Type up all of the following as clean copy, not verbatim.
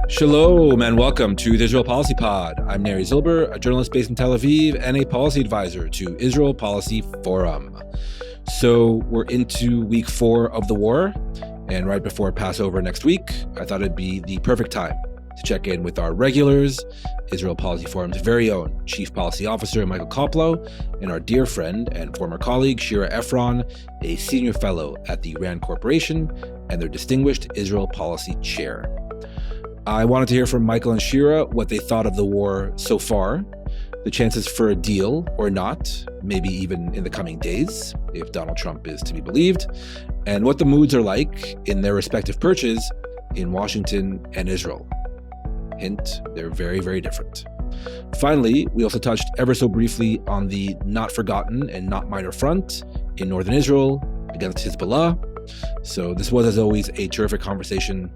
Shalom and welcome to the Israel Policy Pod. I'm Neri Zilber, a journalist based in Tel Aviv and a policy advisor to Israel Policy Forum. So we're into week 4 of the war, and right before Passover next week, I thought it'd be the perfect time to check in with our regulars, Israel Policy Forum's very own Chief Policy Officer Michael Koplow, and our dear friend and former colleague Shira Efron, a senior fellow at the Iran Corporation and their distinguished Israel Policy Chair. I wanted to hear from Michael and Shira what they thought of the war so far, the chances for a deal or not, maybe even in the coming days, if Donald Trump is to be believed, and what the moods are like in their respective perches in Washington and Israel. Hint, they're very, very different. Finally, we also touched ever so briefly on the not forgotten and not minor front in northern Israel against Hezbollah. So this was, as always, a terrific conversation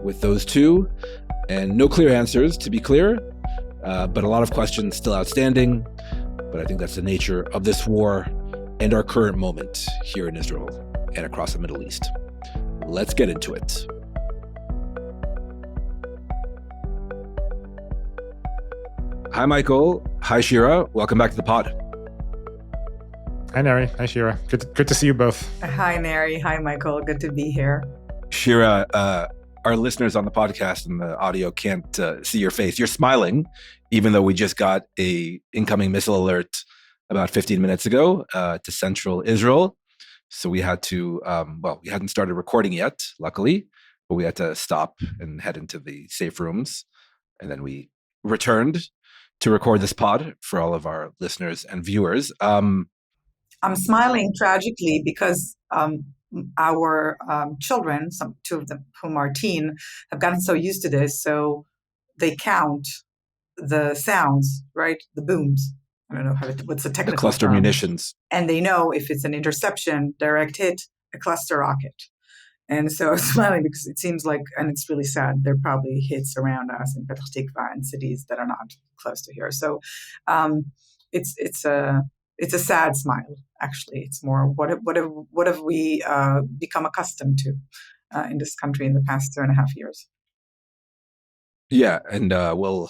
with those two, and no clear answers, to be clear, but a lot of questions still outstanding. But I think that's the nature of this war and our current moment here in Israel and across the Middle East. Let's get into it. Hi, Michael. Hi, Shira. Welcome back to the pod. Hi, Neri. Hi, Shira. Good to see you both. Hi, Neri. Hi, Michael. Good to be here. Shira, our listeners on the podcast and the audio can't see your face. You're smiling, even though we just got a incoming missile alert about 15 minutes ago to central Israel. So we had to, we hadn't started recording yet, luckily, but we had to stop and head into the safe rooms. And then we returned to record this pod for all of our listeners and viewers. I'm smiling tragically because our children, two of them whom are teen, have gotten so used to this, so they count the sounds, right? The booms. I don't know what's the technical the cluster term. Munitions. And they know if it's an interception, direct hit, a cluster rocket. And so I'm smiling because it seems like, and it's really sad, there are probably hits around us in Petah Tikva and cities that are not close to here. So it's a sad smile, actually. It's more, what have we become accustomed to in this country in the past 2.5 years? Yeah, and we'll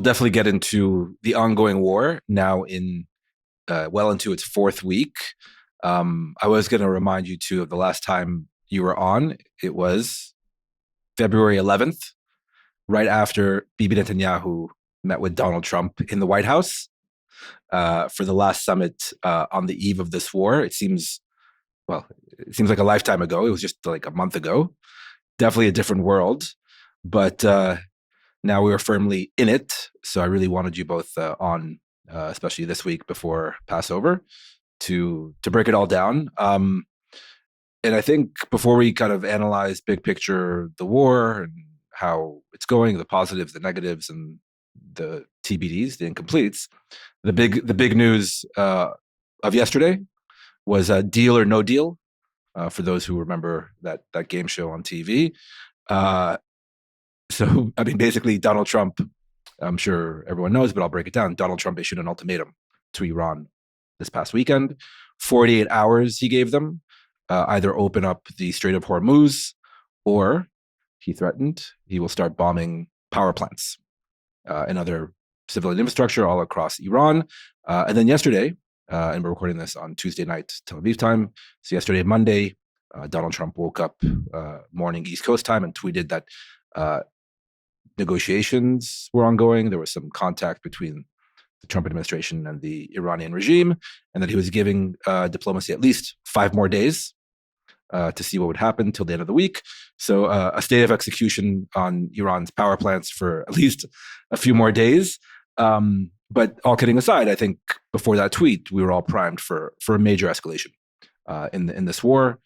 definitely get into the ongoing war now in well into its 4th week. I was going to remind you too of the last time you were on. It was February 11th, right after Bibi Netanyahu met with Donald Trump in the White House for the last summit on the eve of this war. It seems like a lifetime ago. It was just like a month ago. Definitely a different world, but now we are firmly in it. So I really wanted you both on, especially this week before Passover, to break it all down. And I think before we kind of analyze big picture the war and how it's going, the positives, the negatives, and the TBDs, the incompletes, the big news of yesterday was a Deal or No Deal, for those who remember that game show on TV. So, I mean, basically Donald Trump, I'm sure everyone knows, but I'll break it down. Donald Trump issued an ultimatum to Iran this past weekend. 48 hours he gave them, either open up the Strait of Hormuz, or he threatened he will start bombing power plants and other civilian infrastructure all across Iran. And then yesterday, and we're recording this on Tuesday night, Tel Aviv time. So yesterday, Monday, Donald Trump woke up morning East Coast time and tweeted that negotiations were ongoing. There was some contact between the Trump administration and the Iranian regime, and that he was giving diplomacy at least 5 more days to see what would happen till the end of the week. So a state of execution on Iran's power plants for at least a few more days. But all kidding aside, I think before that tweet, we were all primed for a major escalation in this war.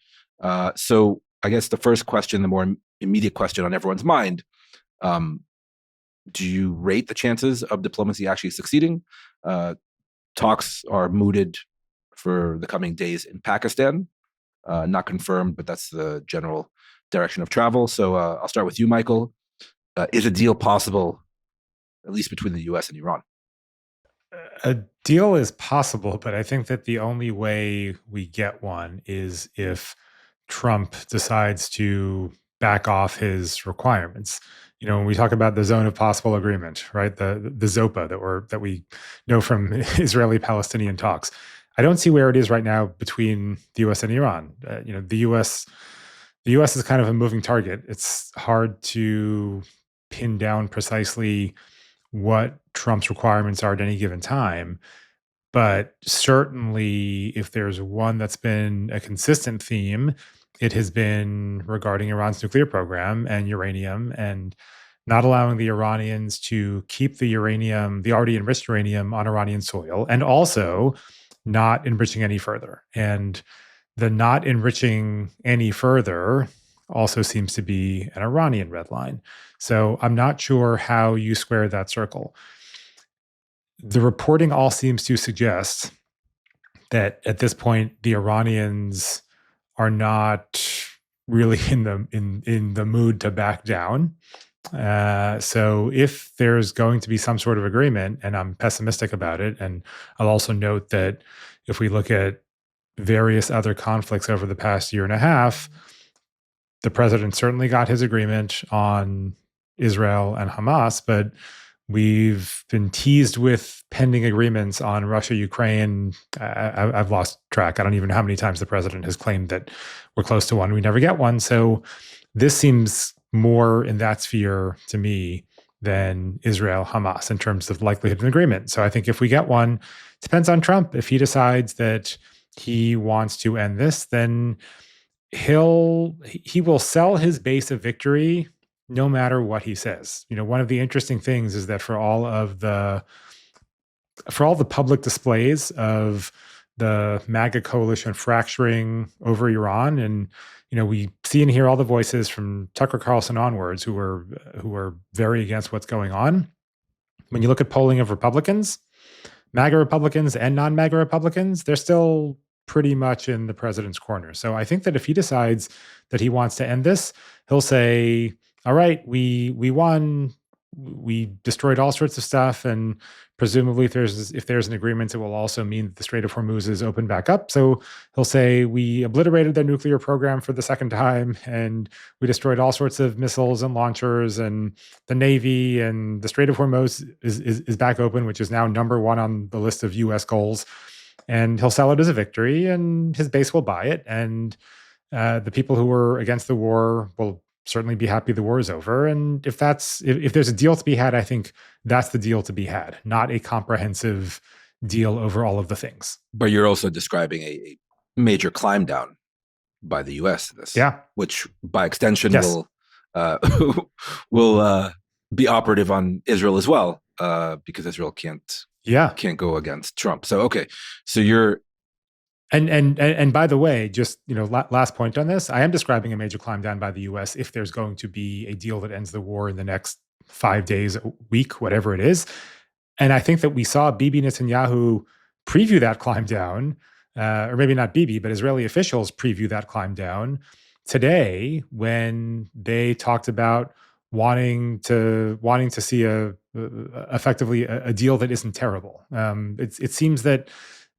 So I guess the first question, the more immediate question on everyone's mind, do you rate the chances of diplomacy actually succeeding? Talks are mooted for the coming days in Pakistan. Not confirmed, but that's the general direction of travel. So I'll start with you, Michael. Is a deal possible, at least between the U.S. and Iran? A deal is possible, but I think that the only way we get one is if Trump decides to back off his requirements. when we talk about the zone of possible agreement, right? The ZOPA that we know from Israeli-Palestinian talks. I don't see where it is right now between the U.S. and Iran. The U.S. is kind of a moving target. It's hard to pin down precisely what Trump's requirements are at any given time. But certainly, if there's one that's been a consistent theme, it has been regarding Iran's nuclear program and uranium, and not allowing the Iranians to keep the already enriched uranium on Iranian soil, and also not enriching any further. And the not enriching any further also seems to be an Iranian red line. So I'm not sure how you square that circle. The reporting all seems to suggest that at this point the Iranians are not really in the mood to back down. So if there's going to be some sort of agreement, and I'm pessimistic about it, and I'll also note that if we look at various other conflicts over the past year and a half, the president certainly got his agreement on Israel and Hamas, but we've been teased with pending agreements on Russia, Ukraine. I've lost track. I don't even know how many times the president has claimed that we're close to one. We never get one. So this seems more in that sphere to me than Israel, Hamas in terms of likelihood of an agreement. So I think if we get one, it depends on Trump. If he decides that he wants to end this, then he will sell his base of victory no matter what he says. One of the interesting things is that for all the public displays of the MAGA coalition fracturing over Iran, and we see and hear all the voices from Tucker Carlson onwards who are very against what's going on. When you look at polling of Republicans, MAGA Republicans and non-MAGA Republicans, they're still pretty much in the president's corner. So I think that if he decides that he wants to end this, he'll say, all right, we won, we destroyed all sorts of stuff, and presumably if there's an agreement, it will also mean that the Strait of Hormuz is opened back up. So he'll say we obliterated their nuclear program for the second time, and we destroyed all sorts of missiles and launchers, and the Navy, and the Strait of Hormuz is back open, which is now number one on the list of U.S. goals. And he'll sell it as a victory, and his base will buy it. And the people who were against the war will certainly be happy the war is over. And if there's a deal to be had, I think that's the deal to be had, not a comprehensive deal over all of the things. But you're also describing a major climb down by the U.S. to this, which by extension will be operative on Israel as well, because Israel can't go against Trump. So okay, so you're. And by the way, just last point on this, I am describing a major climb down by the U.S. if there's going to be a deal that ends the war in the next 5 days, a week, whatever it is. And I think that we saw Bibi Netanyahu preview that climb down, or maybe not Bibi, but Israeli officials preview that climb down today when they talked about wanting to see effectively a deal that isn't terrible. It seems that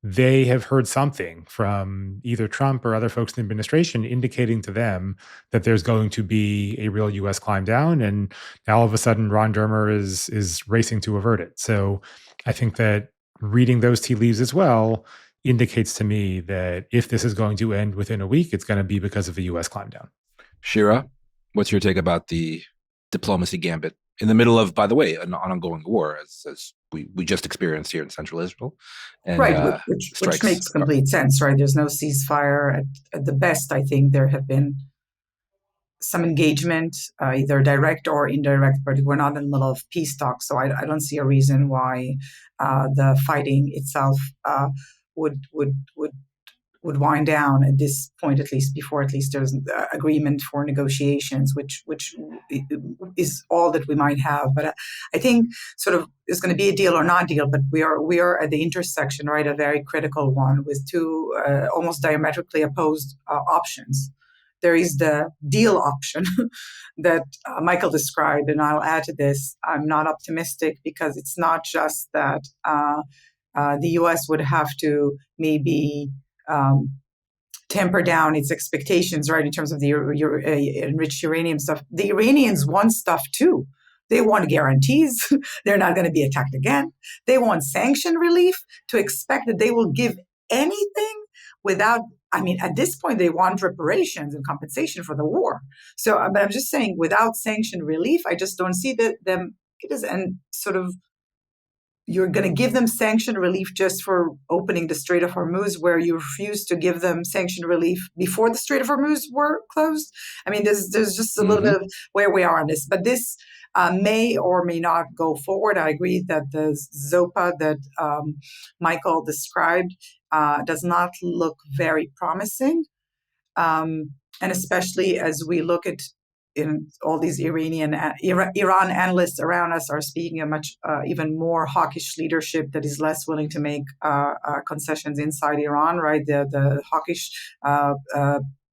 they have heard something from either Trump or other folks in the administration indicating to them that there's going to be a real U.S. climb down. And now all of a sudden, Ron Dermer is racing to avert it. So I think that reading those tea leaves as well indicates to me that if this is going to end within a week, it's going to be because of a U.S. climb down. Shira, what's your take about the diplomacy gambit in the middle of, by the way, an ongoing war, as we just experienced here in central Israel? And, right, which makes complete sense, right? There's no ceasefire. At the best, I think there have been some engagement, either direct or indirect, but we're not in the middle of peace talks. So I don't see a reason why the fighting itself would wind down at this point, at least before there's agreement for negotiations, which is all that we might have. But I think sort of there's going to be a deal or not deal, but we are at the intersection, right? A very critical one with two almost diametrically opposed options. There is the deal option that Michael described, and I'll add to this. I'm not optimistic because it's not just that the U.S. would have to maybe temper down its expectations, right, in terms of the enriched uranium stuff. The Iranians want stuff too. They want guarantees. They're not going to be attacked again. They want sanction relief. To expect that they will give anything without, I mean, at this point, they want reparations and compensation for the war. So, but I'm just saying, without sanction relief, I just don't see them, and sort of, you're going to give them sanction relief just for opening the Strait of Hormuz, where you refused to give them sanction relief before the Strait of Hormuz were closed. I mean, there's just a little bit of where we are on this. But this may or may not go forward. I agree that the ZOPA that Michael described does not look very promising. And especially as we look at in all these Iran analysts around us are speaking a much even more hawkish leadership that is less willing to make concessions inside Iran, right? The hawkish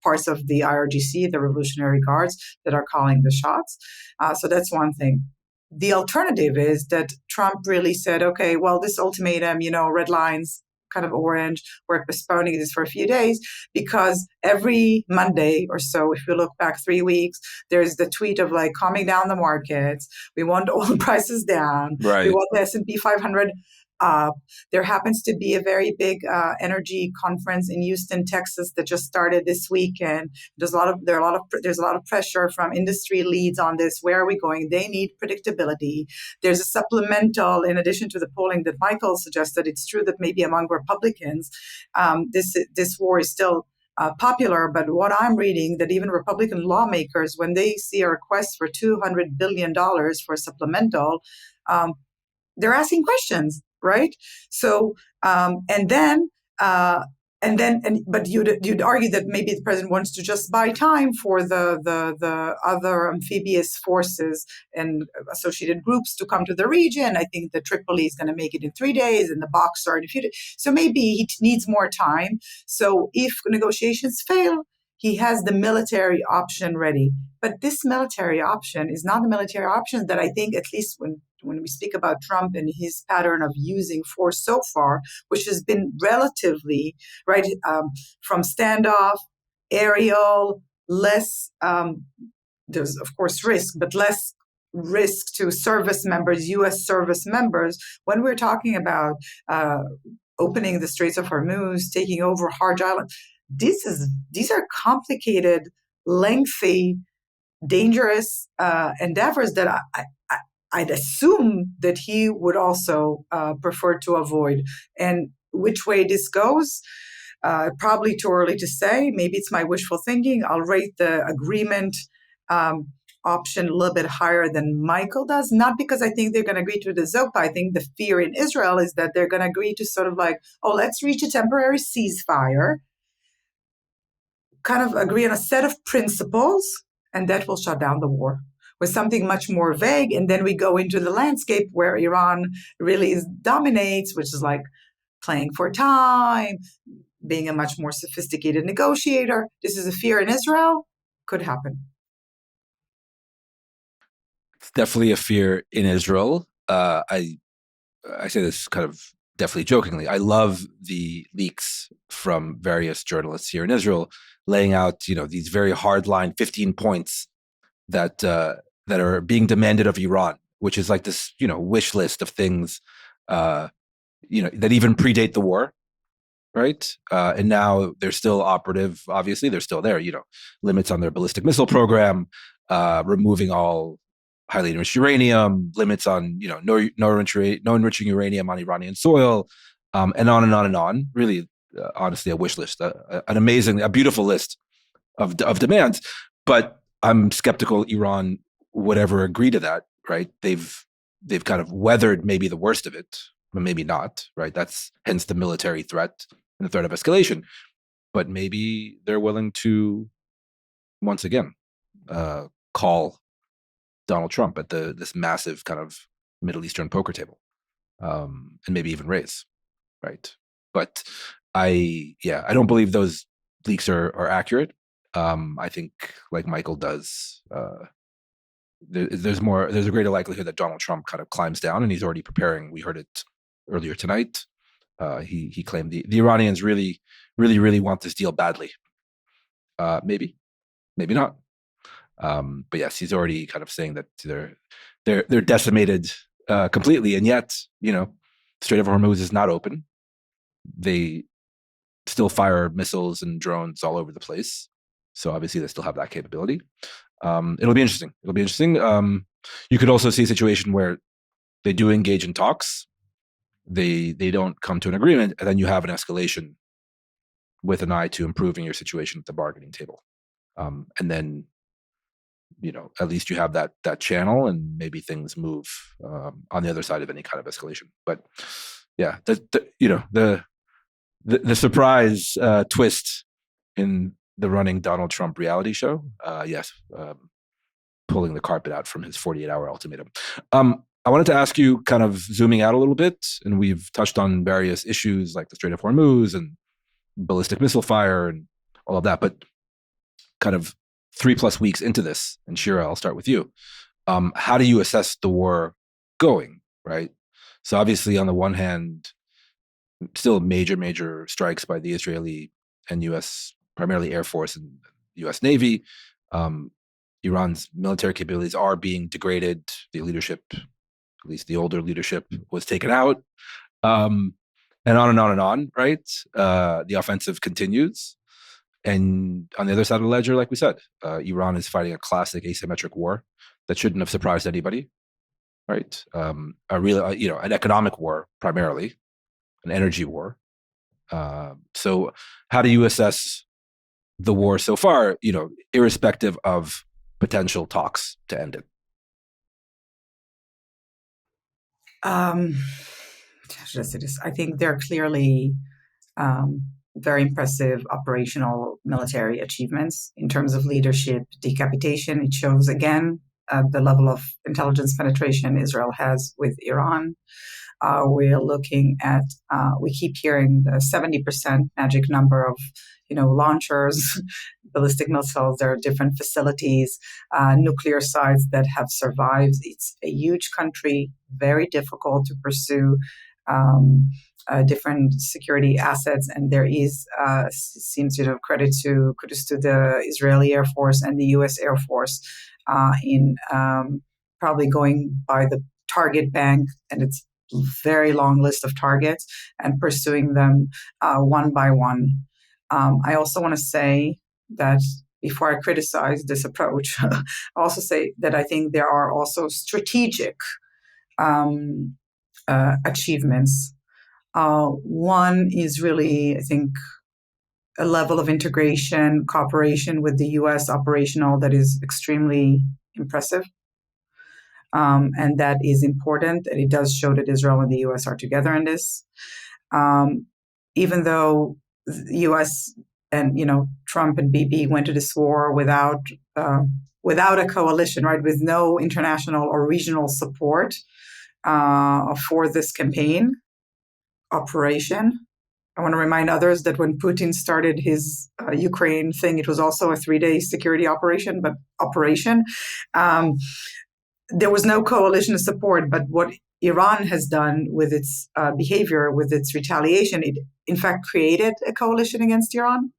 parts of the IRGC, the Revolutionary Guards, that are calling the shots. So that's one thing. The alternative is that Trump really said, okay, well, this ultimatum, red lines, kind of orange, we're postponing this for a few days, because every Monday or so, if you look back 3 weeks, there's the tweet of like calming down the markets. We want oil prices down. Right. We want the S&P 500 up. There happens to be a very big energy conference in Houston, Texas, that just started this weekend. There's a lot of pressure from industry leads on this. Where are we going? They need predictability. There's a supplemental, in addition to the polling that Michael suggested. It's true that maybe among Republicans, this war is still popular, but what I'm reading, that even Republican lawmakers, when they see a request for $200 billion for supplemental, they're asking questions, right? So, but you'd argue that maybe the president wants to just buy time for the other amphibious forces and associated groups to come to the region. I think the Tripoli is going to make it in 3 days, and the Boxer in a few days. So maybe he needs more time. So if negotiations fail, he has the military option ready. But this military option is not the military option that I think, at least when we speak about Trump and his pattern of using force so far, which has been relatively, right, from standoff, aerial, less, there's of course risk, but less risk to service members, U.S. service members. When we're talking about opening the Straits of Hormuz, taking over Harj Island, these are complicated, lengthy, dangerous endeavors that I'd assume that he would also prefer to avoid. And which way this goes, probably too early to say. Maybe it's my wishful thinking. I'll rate the agreement option a little bit higher than Michael does, not because I think they're going to agree to the ZOPA. I think the fear in Israel is that they're going to agree to sort of like, oh, let's reach a temporary ceasefire, kind of agree on a set of principles, and that will shut down the war. With something much more vague, and then we go into the landscape where Iran really dominates, which is like playing for time, being a much more sophisticated negotiator. This is a fear in Israel. Could happen. It's definitely a fear in Israel. I say this kind of definitely jokingly. I love the leaks from various journalists here in Israel laying out, these very hardline 15 points that are being demanded of Iran, which is like this, wish list of things, that even predate the war, right? And now they're still operative. Obviously, they're still there. Limits on their ballistic missile program, removing all highly enriched uranium, limits on no enriching uranium on Iranian soil, and on and on and on. Really, honestly, a wish list, a beautiful list of demands, but I'm skeptical Iran would ever agree to that, right? They've kind of weathered maybe the worst of it, but maybe not, right? That's hence the military threat and the threat of escalation. But maybe they're willing to, once again, call Donald Trump at this massive kind of Middle Eastern poker table, and maybe even raise, right? But I don't believe those leaks are accurate. I think, like Michael does, there's a greater likelihood that Donald Trump kind of climbs down, and he's already preparing. We heard it earlier tonight. He claimed the Iranians really, really, really want this deal badly, Maybe not. But yes, he's already kind of saying that they're decimated completely, and yet, Strait of Hormuz is not open. They still fire missiles and drones all over the place. So obviously they still have that capability. It'll be interesting. You could also see a situation where they do engage in talks. They don't come to an agreement, and then you have an escalation with an eye to improving your situation at the bargaining table. And then, at least you have that channel, and maybe things move on the other side of any kind of escalation. But yeah, the surprise twist in the running Donald Trump reality show, yes, pulling the carpet out from his 48-hour ultimatum. I wanted to ask you, kind of zooming out a little bit, and we've touched on various issues like the Strait of Hormuz and ballistic missile fire and all of that, but kind of 3+ weeks into this, and Shira, I'll start with you. How do you assess the war going, right? So obviously, on the one hand, still major strikes by the Israeli and U.S., primarily Air Force and U.S. Navy. Iran's military capabilities are being degraded. The leadership, at least the older leadership, was taken out. And on and on and on, right? The offensive continues. And on the other side of the ledger, like we said, Iran is fighting a classic asymmetric war that shouldn't have surprised anybody, right? A real, an economic war primarily, an energy war. So how do you assess the war so far, irrespective of potential talks to end it? I think there are clearly very impressive operational military achievements in terms of leadership, decapitation. It shows again the level of intelligence penetration Israel has with Iran. We're looking at, we keep hearing the 70% magic number of, launchers, ballistic missiles. There are different facilities, nuclear sites that have survived. It's a huge country, very difficult to pursue different security assets. And there is, seems, kudos to the Israeli Air Force and the U.S. Air Force in probably going by the target bank, and it's very long list of targets, and pursuing them one by one. I also want to say that before I criticize this approach, I also say that I think there are also strategic achievements. One is really, I think, a level of integration, cooperation with the U.S. operational that is extremely impressive. And that is important, and it does show that Israel and the U.S. are together in this. Even though the U.S. and Trump and Bibi went to this war without a coalition, right, with no international or regional support for this campaign operation. I want to remind others that when Putin started his Ukraine thing, it was also a 3-day security operation, but operation. There was no coalition support, but what Iran has done with its behavior, with its retaliation, it in fact created a coalition against Iran.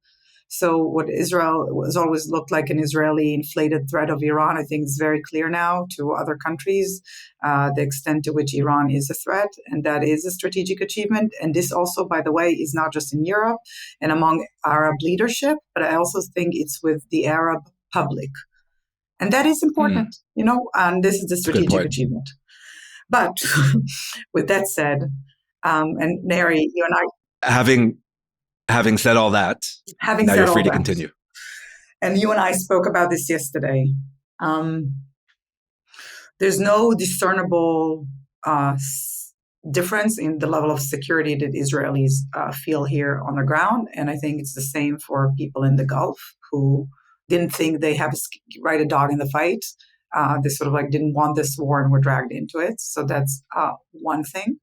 So what Israel was always looked like an Israeli inflated threat of Iran, I think is very clear now to other countries, the extent to which Iran is a threat, and that is a strategic achievement. And this also, by the way, is not just in Europe and among Arab leadership, but I also think it's with the Arab public. And that is important, and this is the strategic achievement. But with that said, and Neri, you and I... Having said all that, now you're free to continue. And you and I spoke about this yesterday. There's no discernible difference in the level of security that Israelis feel here on the ground. And I think it's the same for people in the Gulf who didn't think they have a dog in the fight. They sort of didn't want this war and were dragged into it. So that's one thing.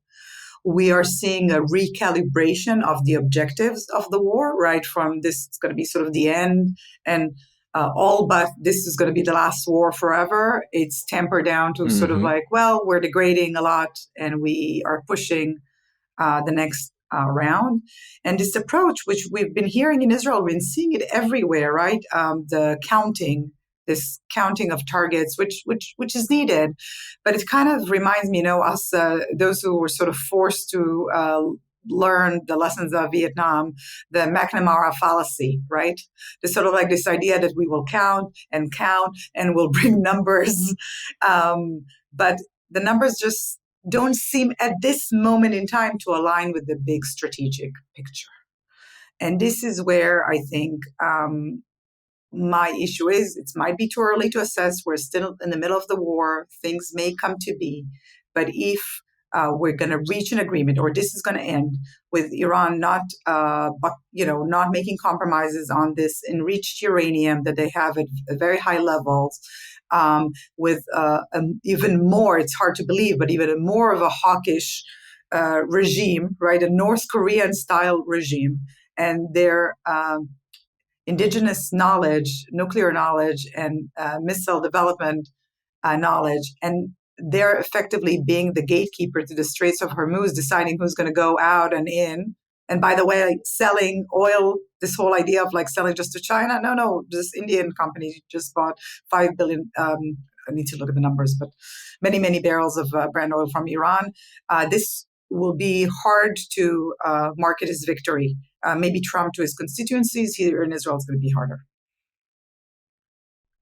We are seeing a recalibration of the objectives of the war, right? From this, it's going to be sort of the end, and all but this is going to be the last war forever. It's tempered down to sort of we're degrading a lot, and we are pushing the next round. And this approach, which we've been hearing in Israel, we've been seeing it everywhere, right? This counting of targets, which is needed, but it kind of reminds me, us, those who were sort of forced to learn the lessons of Vietnam, the McNamara fallacy, right? There's sort of like this idea that we will count and we'll bring numbers, but the numbers just don't seem at this moment in time to align with the big strategic picture. And this is where I think my issue is, it might be too early to assess. We're still in the middle of the war. Things may come to be. But if we're going to reach an agreement, or this is going to end with Iran not making compromises on this enriched uranium that they have at very high levels, with even more, it's hard to believe, but even more of a hawkish regime, right? A North Korean style regime, and their indigenous knowledge, nuclear knowledge, and missile development knowledge. And they're effectively being the gatekeeper to the Straits of Hormuz, deciding who's going to go out and in. And by the way, selling oil, this whole idea of like selling just to China, no, this Indian company just bought 5 billion, I need to look at the numbers, but many, many barrels of Brent oil from Iran. This will be hard to market as victory. Maybe Trump to his constituencies. Here in Israel, it's going to be harder.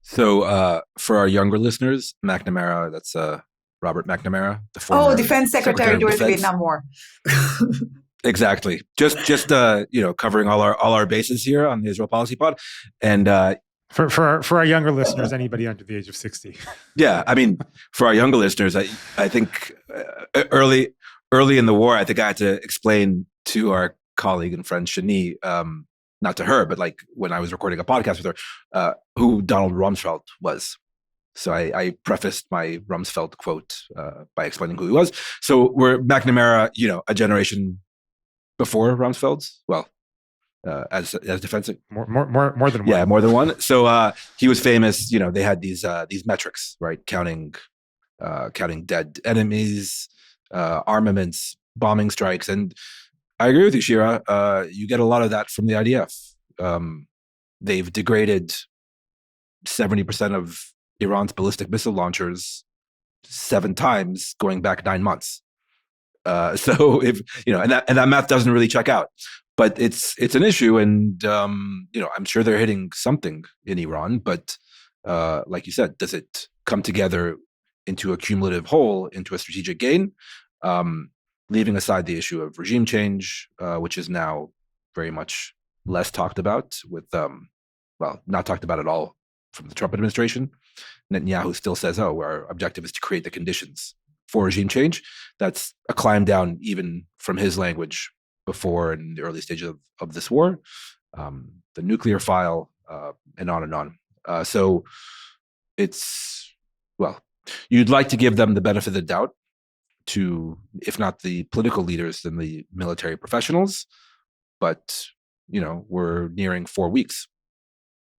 So for our younger listeners, McNamara, that's Robert McNamara, the former Defense Secretary during the Vietnam War. Exactly. Just covering all our bases here on the Israel Policy Pod, and for our younger listeners, anybody under the age of 60. Yeah, I mean, for our younger listeners, I think early in the war, I think I had to explain to our colleague and friend Shani, not to her, but like when I was recording a podcast with her, who Donald Rumsfeld was. So I prefaced my Rumsfeld quote by explaining who he was. So we're McNamara, a generation before Rumsfeld's. Well, as defense, more than one. Yeah, more than one. So he was famous. They had these metrics, right? Counting dead enemies, armaments, bombing strikes, and I agree with you, Shira. You get a lot of that from the IDF. They've degraded 70% of Iran's ballistic missile launchers 7 times, going back 9 months. So if and that math doesn't really check out, but it's an issue, and I'm sure they're hitting something in Iran. But like you said, does it come together into a cumulative whole, into a strategic gain? Leaving aside the issue of regime change, which is now very much less talked about, with not talked about at all from the Trump administration. Netanyahu still says, our objective is to create the conditions for regime change. That's a climb down even from his language before, in the early stages of this war. The nuclear file, and on and on. So it's, you'd like to give them the benefit of the doubt, to, if not the political leaders, then the military professionals. But, we're nearing 4 weeks,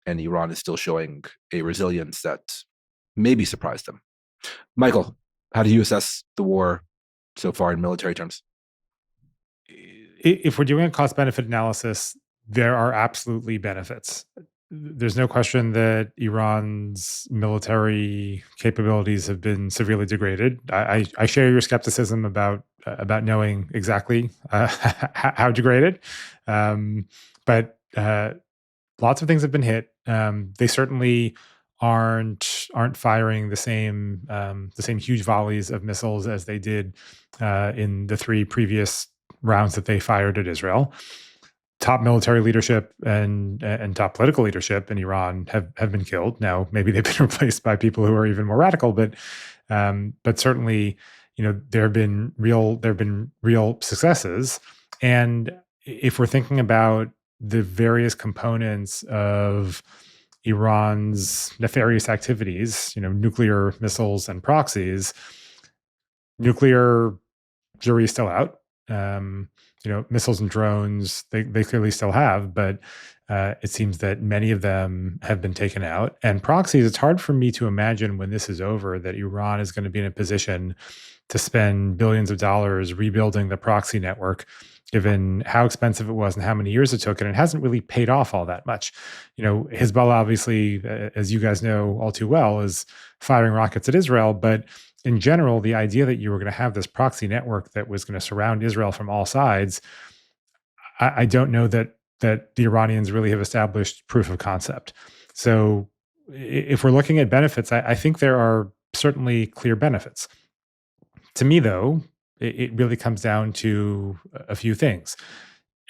and Iran is still showing a resilience that maybe surprised them. Michael, how do you assess the war so far in military terms? If we're doing a cost-benefit analysis, there are absolutely benefits. There's no question that Iran's military capabilities have been severely degraded. I share your skepticism about knowing exactly how degraded, but lots of things have been hit. They certainly aren't firing the same huge volleys of missiles as they did in the 3 previous rounds that they fired at Israel. Top military leadership and top political leadership in Iran have been killed. Now, maybe they've been replaced by people who are even more radical, but certainly, there have been real successes. And if we're thinking about the various components of Iran's nefarious activities, nuclear missiles and proxies, nuclear jury is still out. Missiles and drones, they clearly still have, but it seems that many of them have been taken out. And proxies, it's hard for me to imagine when this is over that Iran is going to be in a position to spend billions of dollars rebuilding the proxy network given how expensive it was and how many years it took, and it hasn't really paid off all that much. Hezbollah, obviously, as you guys know all too well, is firing rockets at Israel, but in general, the idea that you were going to have this proxy network that was going to surround Israel from all sides, I don't know that the Iranians really have established proof of concept. So if we're looking at benefits, I think there are certainly clear benefits. To me, though, it really comes down to a few things.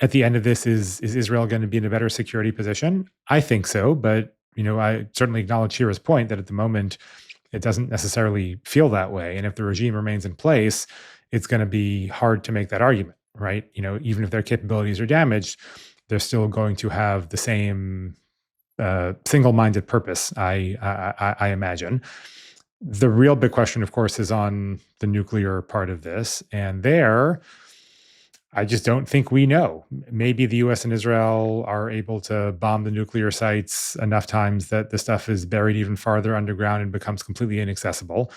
At the end of this, is Israel going to be in a better security position? I think so, but I certainly acknowledge Shira's point that at the moment it doesn't necessarily feel that way. And if the regime remains in place, it's going to be hard to make that argument, right? Even if their capabilities are damaged, they're still going to have the same single-minded purpose, I imagine. The real big question, of course, is on the nuclear part of this. And there, I just don't think we know. Maybe the U.S. and Israel are able to bomb the nuclear sites enough times that the stuff is buried even farther underground and becomes completely inaccessible.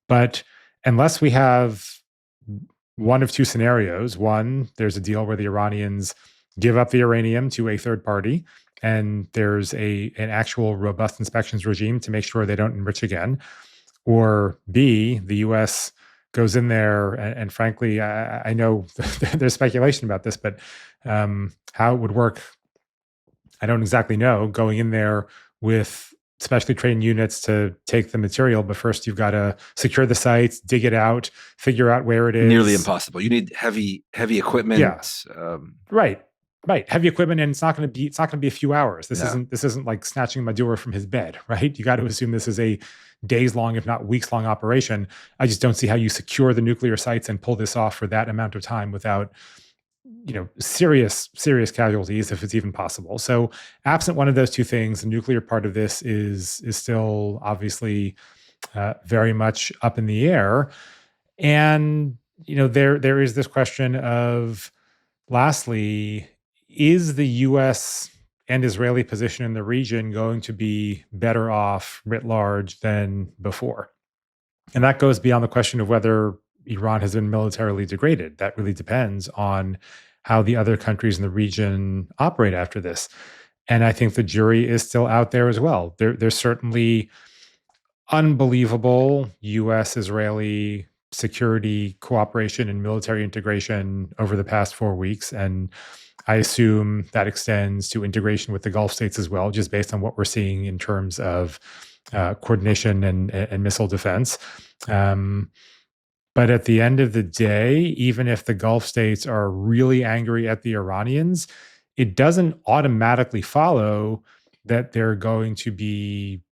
But unless we have one of two scenarios, one, there's a deal where the Iranians give up the uranium to a third party, and there's an actual robust inspections regime to make sure they don't enrich again. Or B, the U.S. goes in there, and frankly, I know there's speculation about this, but how it would work, I don't exactly know. Going in there with specially trained units to take the material, but first you've got to secure the sites, dig it out, figure out where it is. Nearly impossible. You need heavy equipment. Yeah. Right. Heavy equipment, and it's not going to be a few hours. This isn't like snatching Maduro from his bed, right? You got to assume this is a days long, if not weeks long operation. I just don't see how you secure the nuclear sites and pull this off for that amount of time without, serious casualties, if it's even possible. So absent one of those two things, the nuclear part of this is still obviously very much up in the air. And, there is this question of, lastly, is the U.S. and Israeli position in the region going to be better off writ large than before? And that goes beyond the question of whether Iran has been militarily degraded. That really depends on how the other countries in the region operate after this. And I think the jury is still out there as well. There's certainly unbelievable U.S.-Israeli security cooperation and military integration over the past 4 weeks. And I assume that extends to integration with the Gulf states as well, just based on what we're seeing in terms of coordination and missile defense. But at the end of the day, even if the Gulf states are really angry at the Iranians, it doesn't automatically follow that they're going to be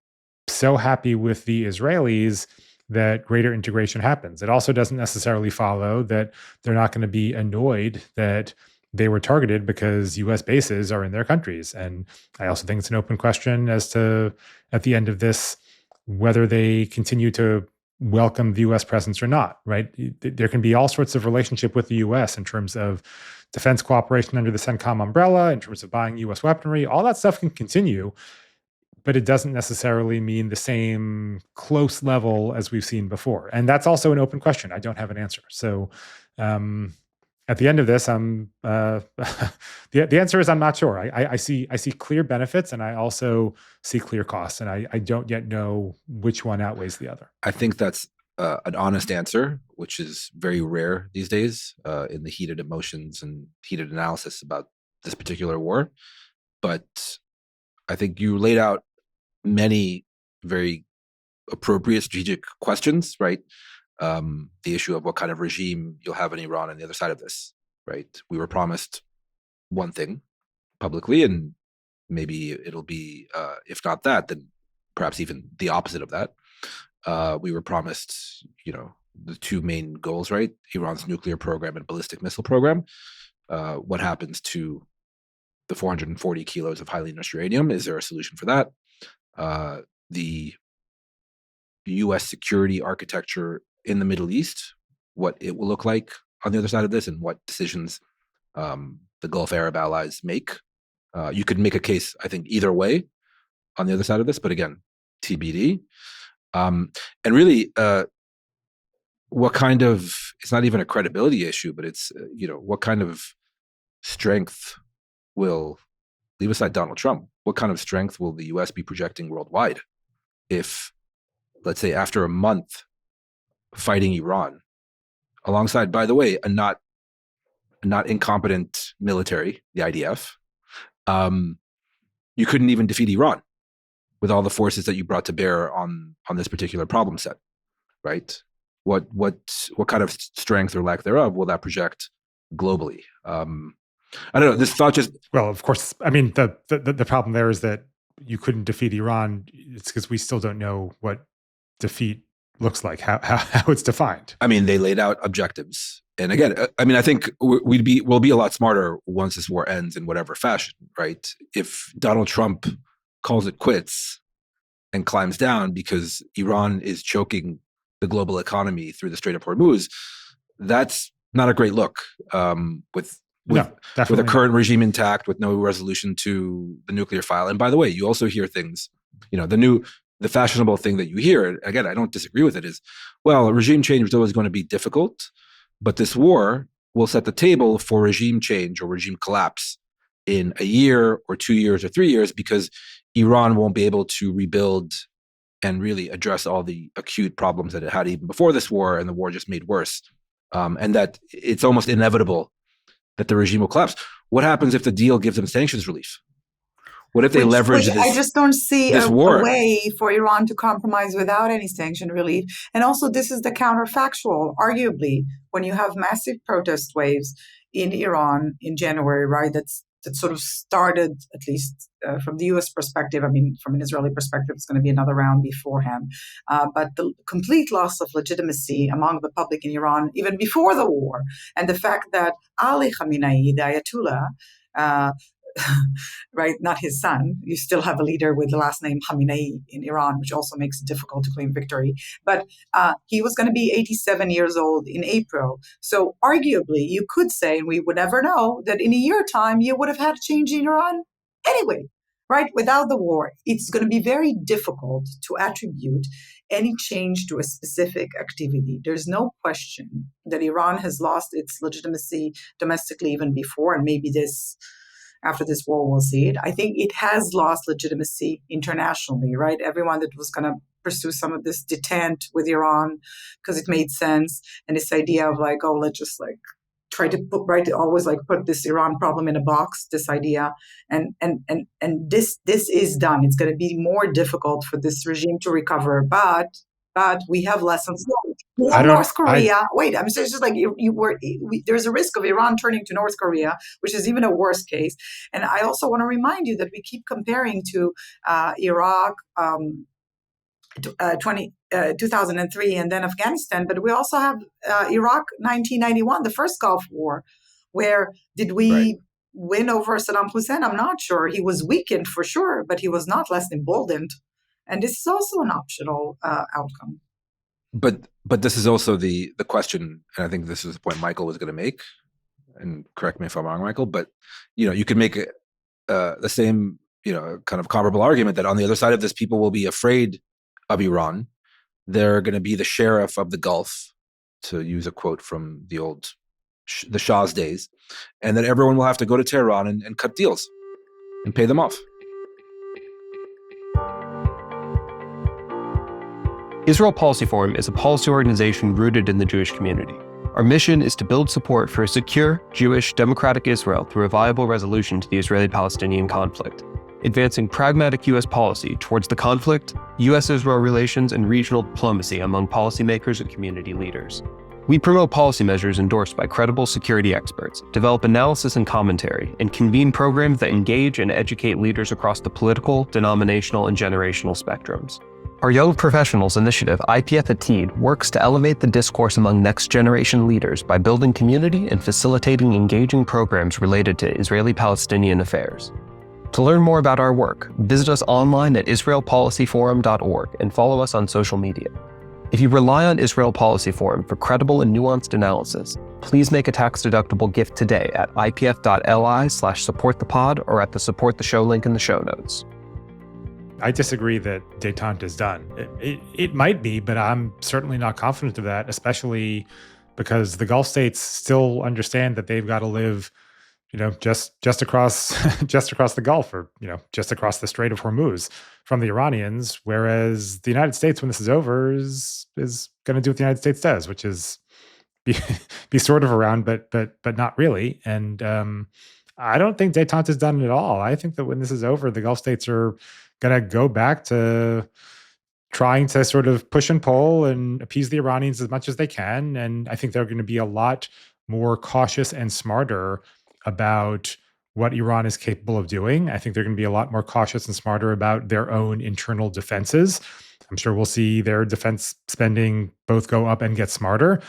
so happy with the Israelis that greater integration happens. It also doesn't necessarily follow that they're not going to be annoyed that they were targeted because U.S. bases are in their countries. And I also think it's an open question as to, at the end of this, whether they continue to welcome the U.S. presence or not, right? There can be all sorts of relationship with the U.S. in terms of defense cooperation under the CENTCOM umbrella, in terms of buying U.S. weaponry. All that stuff can continue, but it doesn't necessarily mean the same close level as we've seen before. And that's also an open question. I don't have an answer. So at the end of this, the answer is I'm not sure. I see clear benefits, and I also see clear costs, and I don't yet know which one outweighs the other. I think that's an honest answer, which is very rare these days in the heated emotions and heated analysis about this particular war. But I think you laid out many very appropriate strategic questions, right? The issue of what kind of regime you'll have in Iran on the other side of this, right? We were promised one thing publicly, and maybe it'll be, if not that, then perhaps even the opposite of that. We were promised, the two main goals, right? Iran's nuclear program and ballistic missile program. What happens to the 440 kilos of highly enriched uranium? Is there a solution for that? The U.S. security architecture in the Middle East, what it will look like on the other side of this, and what decisions the Gulf Arab allies make. You could make a case, I think, either way on the other side of this, but again, TBD. And really, what kind of, it's not even a credibility issue, but it's, what kind of strength will, leave aside Donald Trump, what kind of strength will the U.S. be projecting worldwide if, let's say, after a month fighting Iran, alongside, by the way, a not incompetent military, the IDF, you couldn't even defeat Iran with all the forces that you brought to bear on this particular problem set, right? What kind of strength or lack thereof will that project globally? I don't know. This thought just, well, of course. I mean, the problem there is that you couldn't defeat Iran. It's because we still don't know what defeat looks like, how it's defined. I mean, they laid out objectives, and again, I mean, I think we'll be a lot smarter once this war ends in whatever fashion, right? If Donald Trump calls it quits and climbs down because Iran is choking the global economy through the Strait of Hormuz, that's not a great look. With a current regime intact, with no resolution to the nuclear file. And by the way, you also hear things, the fashionable thing that you hear, again, I don't disagree with it, is, well, regime change is always going to be difficult, but this war will set the table for regime change or regime collapse in a year or 2 years or 3 years, because Iran won't be able to rebuild and really address all the acute problems that it had even before this war, and the war just made worse. And that it's almost inevitable that the regime will collapse. What happens if the deal gives them sanctions relief? What if they leverage this? I just don't see a war way for Iran to compromise without any sanction relief. And also, this is the counterfactual. Arguably, when you have massive protest waves in Iran in January, right, that sort of started, at least from the U.S. perspective. I mean, from an Israeli perspective, it's going to be another round beforehand. But the complete loss of legitimacy among the public in Iran, even before the war, and the fact that Ali Khamenei, the Ayatollah, right, not his son. You still have a leader with the last name Khamenei in Iran, which also makes it difficult to claim victory. But he was going to be 87 years old in April. So arguably, you could say, and we would never know, that in a year time, you would have had a change in Iran anyway, right? Without the war, it's going to be very difficult to attribute any change to a specific activity. There's no question that Iran has lost its legitimacy domestically even before, and maybe after this war, we'll see it. I think it has lost legitimacy internationally, right? Everyone that was going to pursue some of this detente with Iran because it made sense. And this idea of like, oh, let's just like try to put this Iran problem in a box, this idea. And this is done. It's going to be more difficult for this regime to recover. But we have lessons learned. North Korea. I'm saying, it's just like there's a risk of Iran turning to North Korea, which is even a worse case. And I also want to remind you that we keep comparing to Iraq, 2003, and then Afghanistan, but we also have Iraq 1991, the first Gulf War, where did we win over Saddam Hussein? I'm not sure. He was weakened for sure, but he was not less emboldened. And this is also an optional outcome. But this is also the question, and I think this is the point Michael was going to make, and correct me if I'm wrong, Michael, but you could make the same kind of comparable argument that on the other side of this, people will be afraid of Iran. They're going to be the sheriff of the Gulf, to use a quote from the Shah's days, and that everyone will have to go to Tehran and cut deals and pay them off. Israel Policy Forum is a policy organization rooted in the Jewish community. Our mission is to build support for a secure, Jewish, democratic Israel through a viable resolution to the Israeli-Palestinian conflict, advancing pragmatic U.S. policy towards the conflict, U.S.-Israel relations, and regional diplomacy among policymakers and community leaders. We promote policy measures endorsed by credible security experts, develop analysis and commentary, and convene programs that engage and educate leaders across the political, denominational, and generational spectrums. Our Young Professionals initiative, IPF at Teed, works to elevate the discourse among next-generation leaders by building community and facilitating engaging programs related to Israeli-Palestinian affairs. To learn more about our work, visit us online at israelpolicyforum.org and follow us on social media. If you rely on Israel Policy Forum for credible and nuanced analysis, please make a tax-deductible gift today at ipf.li/supportthepod or at the Support the Show link in the show notes. I disagree that détente is done. It might be, but I'm certainly not confident of that, especially because the Gulf states still understand that they've got to live just across just across the Gulf, or just across the Strait of Hormuz from the Iranians. Whereas the United States, when this is over, is going to do what the United States does, which is be sort of around, but not really. And I don't think détente is done at all. I think that when this is over, the Gulf states are going to go back to trying to sort of push and pull and appease the Iranians as much as they can. And I think they're going to be a lot more cautious and smarter about what Iran is capable of doing. I think they're going to be a lot more cautious and smarter about their own internal defenses. I'm sure we'll see their defense spending both go up and get smarter.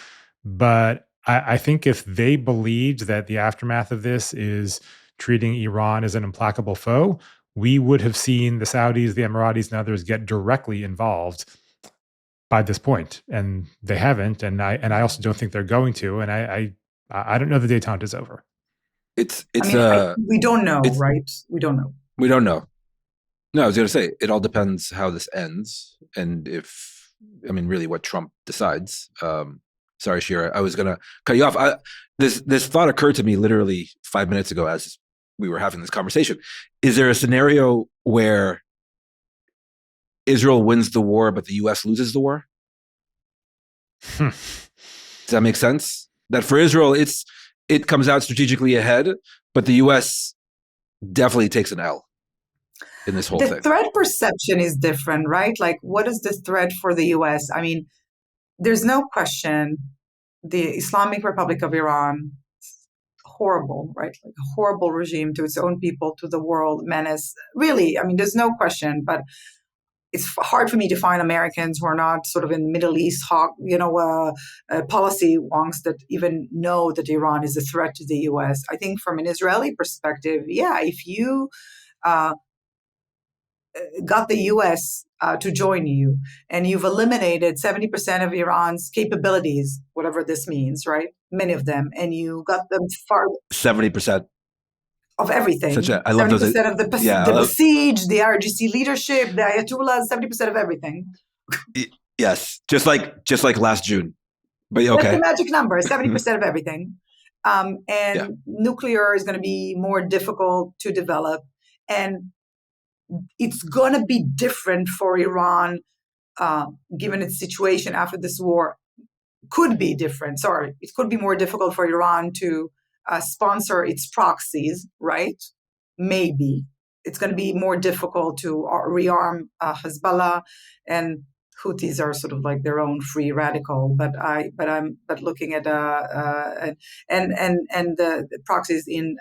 But I think if they believed that the aftermath of this is treating Iran as an implacable foe, we would have seen the Saudis, the Emiratis, and others get directly involved by this point, and they haven't. And I also don't think they're going to. And I don't know the détente is over. We don't know, right? We don't know. We don't know. No, I was going to say it all depends how this ends, and really what Trump decides. Sorry, Shira, I was going to cut you off. This thought occurred to me literally 5 minutes ago as we were having this conversation. Is there a scenario where Israel wins the war, but the U.S. loses the war? Does that make sense? That for Israel, it comes out strategically ahead, but the U.S. definitely takes an L in this whole thing. The threat perception is different, right? Like, what is the threat for the U.S.? There's no question the Islamic Republic of Iran, horrible, right? Like a horrible regime to its own people, to the world, menace. Really, there's no question, but it's hard for me to find Americans who are not sort of in Middle East policy wonks that even know that Iran is a threat to the U.S. I think from an Israeli perspective, if you got the U.S. To join you, and you've eliminated 70% of Iran's capabilities, whatever this means, right? Many of them, and you got them far 70% of everything. I love 70% those. of the Basij, the RGC leadership, the Ayatollahs, 70% of everything. Yes, just like last June. But okay, that's the magic number: 70% of everything. Nuclear is going to be more difficult to develop, and it's going to be different for Iran, given its situation after this war. Could be different. Sorry, it could be more difficult for Iran to sponsor its proxies, right? Maybe it's going to be more difficult to rearm Hezbollah, and Houthis are sort of like their own free radical. But looking at the proxies in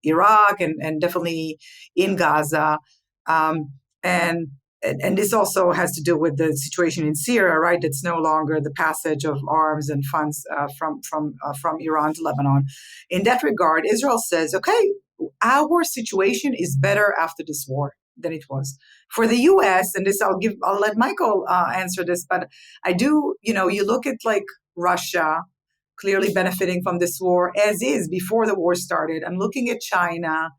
Iraq and definitely in Gaza, and this also has to do with the situation in Syria, right? It's no longer the passage of arms and funds from Iran to Lebanon. In that regard, Israel says, okay, our situation is better after this war than it was. For the U.S., and I'll let Michael answer this, but I do, you look at like Russia clearly benefiting from this war as is before the war started. I'm looking at China.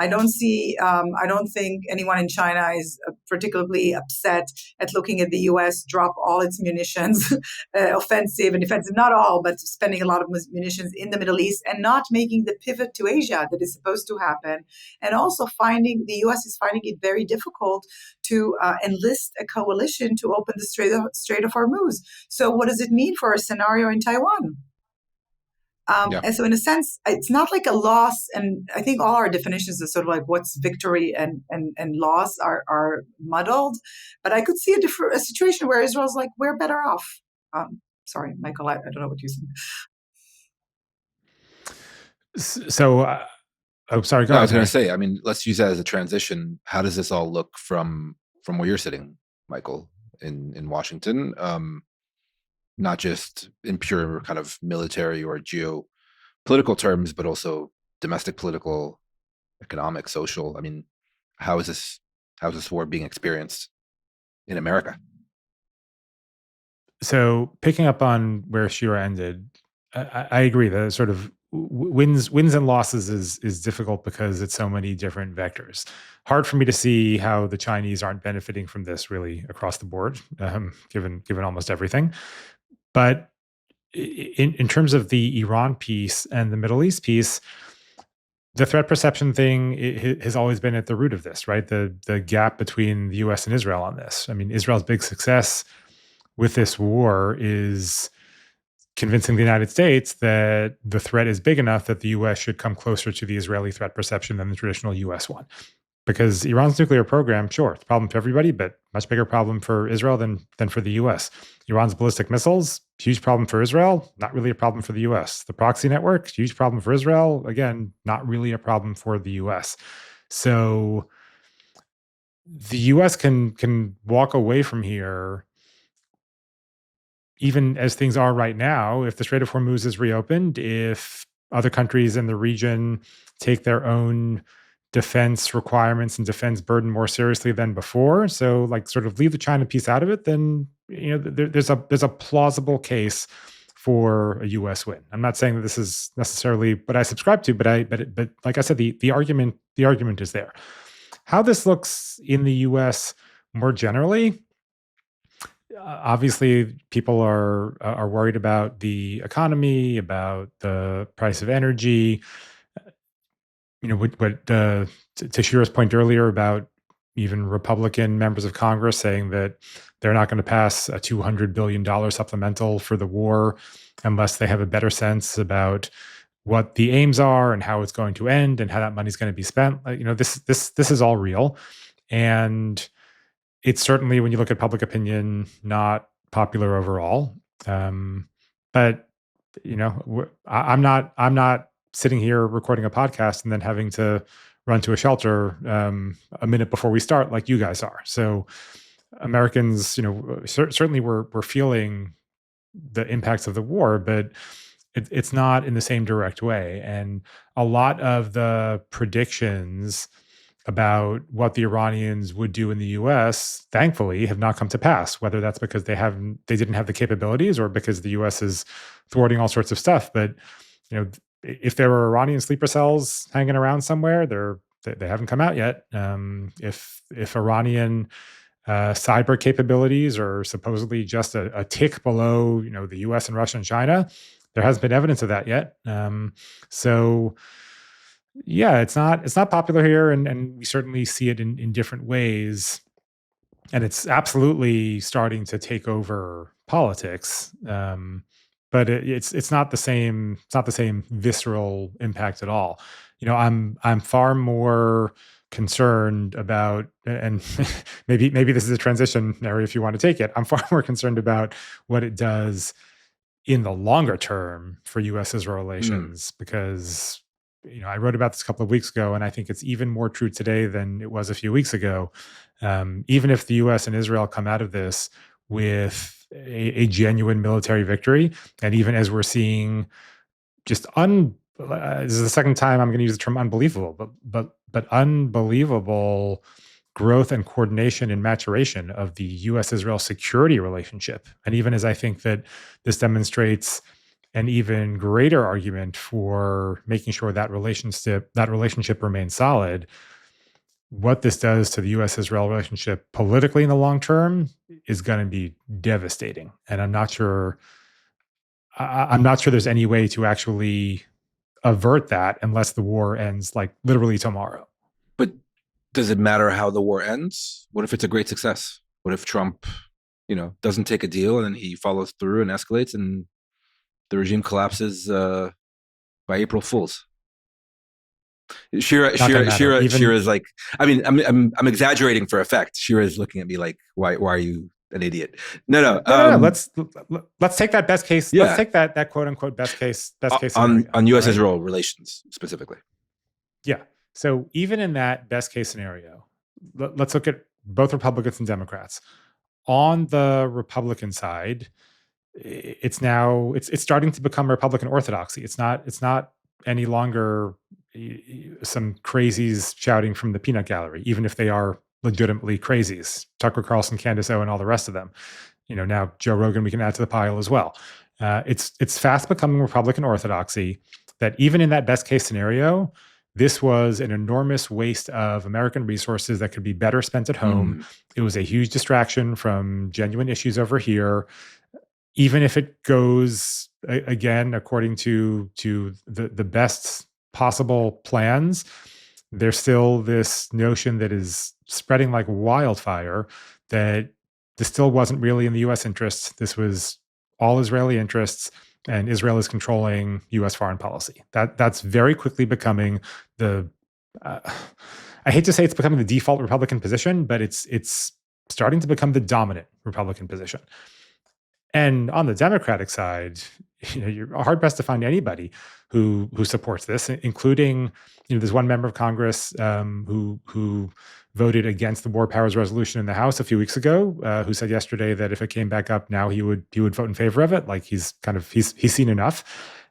I don't think anyone in China is particularly upset at looking at the U.S. drop all its munitions, offensive and defensive, not all, but spending a lot of munitions in the Middle East and not making the pivot to Asia that is supposed to happen. And also the U.S. is finding it very difficult to enlist a coalition to open the Strait of Hormuz. So what does it mean for a scenario in Taiwan? And so in a sense, it's not like a loss. And I think all our definitions of sort of like what's victory and loss are muddled. But I could see a situation where Israel's like, we're better off. Sorry, Michael, I don't know what you think. So, sorry, go ahead. I was going to say, let's use that as a transition. How does this all look from where you're sitting, Michael, in Washington? Not just in pure kind of military or geopolitical terms, but also domestic, political, economic, social. How is this war being experienced in America? So picking up on where Shira ended, I agree that sort of wins and losses is difficult because it's so many different vectors. Hard for me to see how the Chinese aren't benefiting from this really across the board, given almost everything. But in terms of the Iran piece and the Middle East piece, the threat perception thing has always been at the root of this, right? The gap between the U.S. and Israel on this. I mean, Israel's big success with this war is convincing the United States that the threat is big enough that the U.S. should come closer to the Israeli threat perception than the traditional U.S. one. Because Iran's nuclear program, sure, it's a problem for everybody, but much bigger problem for Israel than for the U.S. Iran's ballistic missiles, huge problem for Israel, not really a problem for the U.S. The proxy network, huge problem for Israel, again, not really a problem for the U.S. So the U.S. can walk away from here, even as things are right now, if the Strait of Hormuz is reopened, if other countries in the region take their own defense requirements and defense burden more seriously than before, so like sort of leave the China piece out of it, then there's a plausible case for a U.S. win. I'm not saying that this is necessarily what I subscribe to, but like I said, the argument is there. How this looks in the U.S. more generally, obviously, people are worried about the economy, about the price of energy. To Shira's point earlier about even Republican members of Congress saying that they're not going to pass a $200 billion supplemental for the war unless they have a better sense about what the aims are and how it's going to end and how that money's going to be spent. This is all real. And it's certainly, when you look at public opinion, not popular overall. But I'm not sitting here recording a podcast and then having to run to a shelter a minute before we start, like you guys are. So Americans, certainly we're feeling the impacts of the war, but it's not in the same direct way. And a lot of the predictions about what the Iranians would do in the U.S., thankfully, have not come to pass, whether that's because they didn't have the capabilities or because the U.S. is thwarting all sorts of stuff. But, if there were Iranian sleeper cells hanging around somewhere, they haven't come out yet. If Iranian cyber capabilities are supposedly just a tick below, the U.S. and Russia and China, there hasn't been evidence of that yet. So yeah, it's not popular here, and we certainly see it in different ways. And it's absolutely starting to take over politics. But it's not the same. It's not the same visceral impact at all. I'm far more concerned about, and maybe this is a transition, Neri, if you want to take it. I'm far more concerned about what it does in the longer term for U.S.-Israel relations, because I wrote about this a couple of weeks ago, and I think it's even more true today than it was a few weeks ago. Even if the U.S. and Israel come out of this with a genuine military victory, and even as we're seeing just this is the second time I'm going to use the term unbelievable, but unbelievable growth and coordination and maturation of the U.S.-Israel security relationship. And even as I think that this demonstrates an even greater argument for making sure that relationship remains solid, what this does to the U.S.-Israel relationship politically in the long term is going to be devastating. And I'm not sure there's any way to actually avert that unless the war ends like literally tomorrow. But does it matter how the war ends? What if it's a great success? What if Trump, doesn't take a deal and then he follows through and escalates and the regime collapses by April Fools? Shira is like, I mean, I'm exaggerating for effect. Shira is looking at me like, why are you an idiot? No. Let's take that best case. Yeah. Let's take that quote unquote best case on scenario, U.S. Israel relations specifically. Yeah. So even in that best case scenario, let's look at both Republicans and Democrats. On the Republican side, it's starting to become Republican orthodoxy. It's not any longer some crazies shouting from the peanut gallery, even if they are legitimately crazies. Tucker Carlson, Candace Owen, all the rest of them. Now Joe Rogan we can add to the pile as well. It's fast becoming Republican orthodoxy that even in that best case scenario, this was an enormous waste of American resources that could be better spent at home. It was a huge distraction from genuine issues over here. even if it goes again according to the best possible plans, there's still this notion that is spreading like wildfire that this still wasn't really in the U.S. interest. This was all Israeli interests, and Israel is controlling U.S. foreign policy. That's very quickly becoming the. I hate to say it's becoming the default Republican position, but it's starting to become the dominant Republican position. And on the Democratic side, you're hard pressed to find anybody who supports this, including there's one member of Congress who voted against the War Powers Resolution in the House a few weeks ago, who said yesterday that if it came back up now, he would vote in favor of it. Like he's seen enough.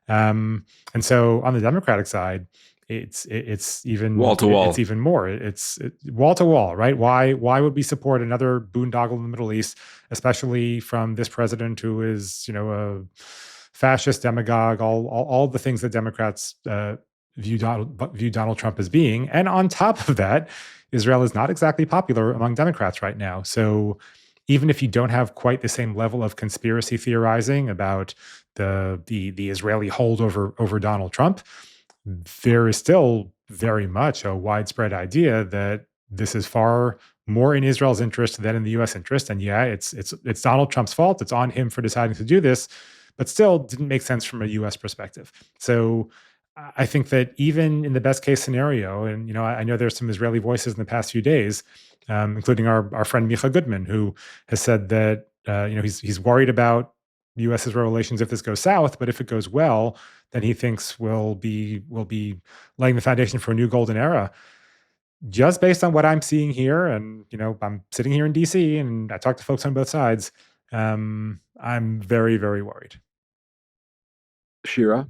And so on the Democratic side, it's even wall to wall. It's even more. It's wall to wall, right? Why would we support another boondoggle in the Middle East, especially from this president who is a fascist demagogue, all the things that Democrats view Donald Trump as being, and on top of that, Israel is not exactly popular among Democrats right now. So even if you don't have quite the same level of conspiracy theorizing about the Israeli hold over Donald Trump, there is still very much a widespread idea that this is far more in Israel's interest than in the U.S. interest. And yeah, it's Donald Trump's fault. It's on him for deciding to do this, but still didn't make sense from a U.S. perspective. So I think that even in the best case scenario, and I know there's some Israeli voices in the past few days, including our friend Micha Goodman, who has said that he's worried about U.S.-Israel relations if this goes south, but if it goes well, then he thinks we'll be laying the foundation for a new golden era. Just based on what I'm seeing here, and I'm sitting here in D.C. and I talk to folks on both sides, I'm very, very worried. Shira,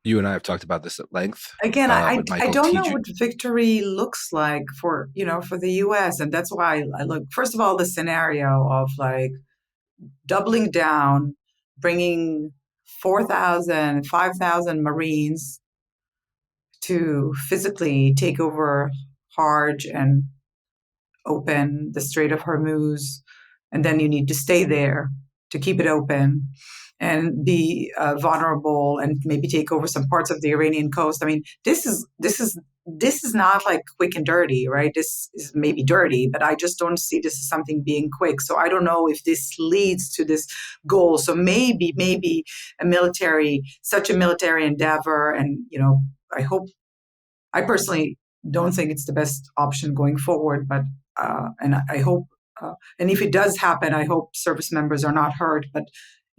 you and I have talked about this at length. Again, I don't know what victory looks like for the U.S. And that's why I look, first of all, the scenario of like doubling down, bringing 4,000, 5,000 Marines to physically take over Harj and open the Strait of Hormuz. And then you need to stay there to keep it open and be vulnerable and maybe take over some parts of the Iranian coast. I mean, this is not like quick and dirty, right? This is maybe dirty, but I just don't see this as something being quick. So I don't know if this leads to this goal. So maybe such a military endeavor, and I personally don't think it's the best option going forward, but and I hope, and if it does happen, I hope service members are not hurt, but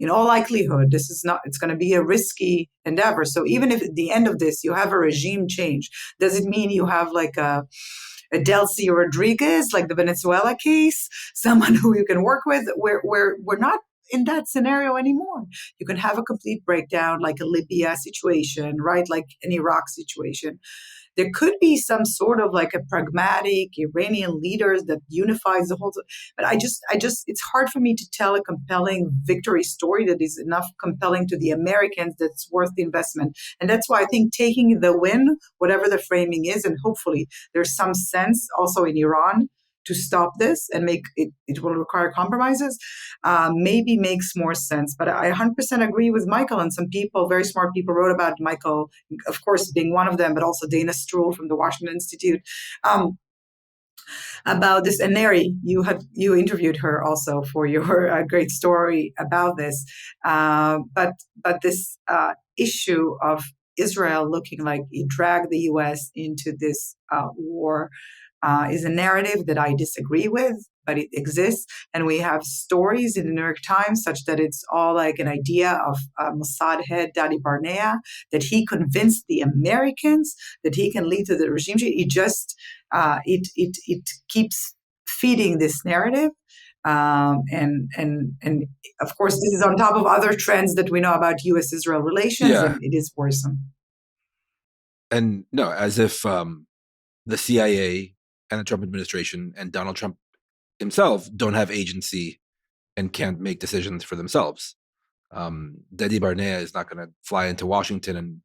in all likelihood, it's going to be a risky endeavor. So even if at the end of this, you have a regime change, does it mean you have like a Delcy Rodriguez, like the Venezuela case, someone who you can work with? We're not in that scenario anymore. You can have a complete breakdown, like a Libya situation, right? Like an Iraq situation. There could be some sort of like a pragmatic Iranian leader that unifies the whole. But I just, it's hard for me to tell a compelling victory story that is enough compelling to the Americans that's worth the investment. And that's why I think taking the win, whatever the framing is, and hopefully there's some sense also in Iran to stop this and make it will require compromises, maybe makes more sense. But I 100% agree with Michael, and some people, very smart people, wrote about Michael, of course, being one of them, but also Dana Stroul from the Washington Institute, about this. And Neri, you interviewed her also for your great story about this. But this issue of Israel looking like it dragged the U.S. into this war is a narrative that I disagree with, but it exists. And we have stories in the New York Times such that it's all like an idea of Mossad head Dadi Barnea, that he convinced the Americans that he can lead to the regime change. It just, it keeps feeding this narrative. And of course, this is on top of other trends that we know about U.S.-Israel relations, and it is worrisome. And no, as if the CIA and the Trump administration and Donald Trump himself don't have agency and can't make decisions for themselves. Dadi Barnea is not going to fly into Washington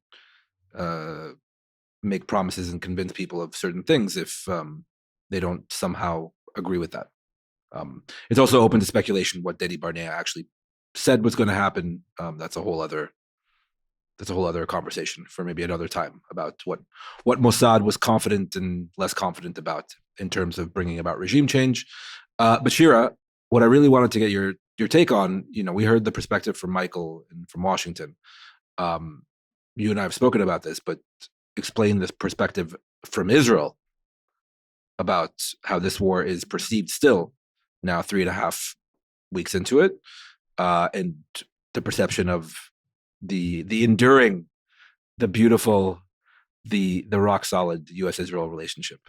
and make promises and convince people of certain things if they don't somehow agree with that. It's also open to speculation what Dadi Barnea actually said what's going to happen, that's a whole other conversation for maybe another time about what Mossad was confident and less confident about in terms of bringing about regime change. But Shira, what I really wanted to get your take on, we heard the perspective from Michael and from Washington. You and I have spoken about this, but explain this perspective from Israel about how this war is perceived still now 3.5 weeks into it, and the perception of the enduring, the beautiful, the rock solid U.S.-Israel relationship.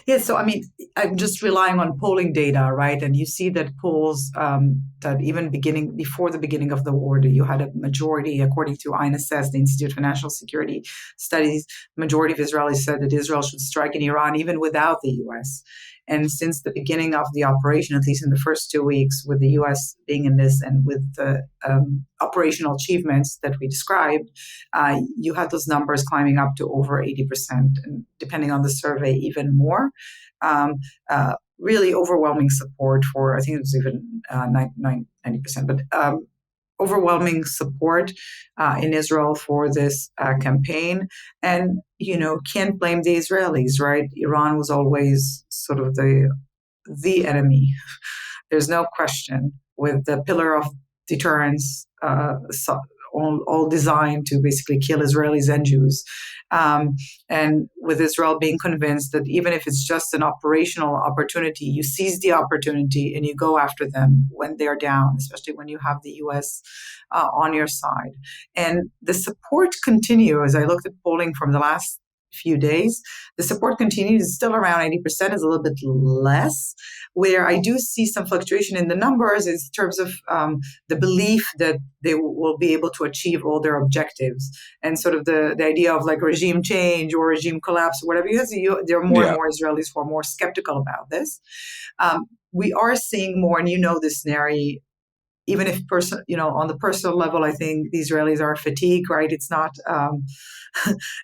Yeah, so I mean, I'm just relying on polling data, right? And you see that polls that even before the beginning of the war, you had a majority, according to INSS, the Institute for National Security Studies, majority of Israelis said that Israel should strike in Iran even without the U.S. And since the beginning of the operation, at least in the first 2 weeks, with the U.S. being in this and with the operational achievements that we described, you had those numbers climbing up to over 80%, and depending on the survey, even more. Really overwhelming support for, I think it was even 90%, but overwhelming support in Israel for this campaign. And, can't blame the Israelis, right? Iran was always sort of the enemy. There's no question, with the pillar of deterrence all designed to basically kill Israelis and Jews. And with Israel being convinced that even if it's just an operational opportunity, you seize the opportunity and you go after them when they're down, especially when you have the U.S. On your side. And the support continues. I looked at polling from the last few days. The support continues. It's still around 80%, is a little bit less. Where I do see some fluctuation in the numbers is in terms of the belief that they will be able to achieve all their objectives, and sort of the idea of like regime change or regime collapse or whatever. There are more and more Israelis who are more skeptical about this. We are seeing more, and this, Neri, even if on the personal level, I think the Israelis are fatigued, right? It's not,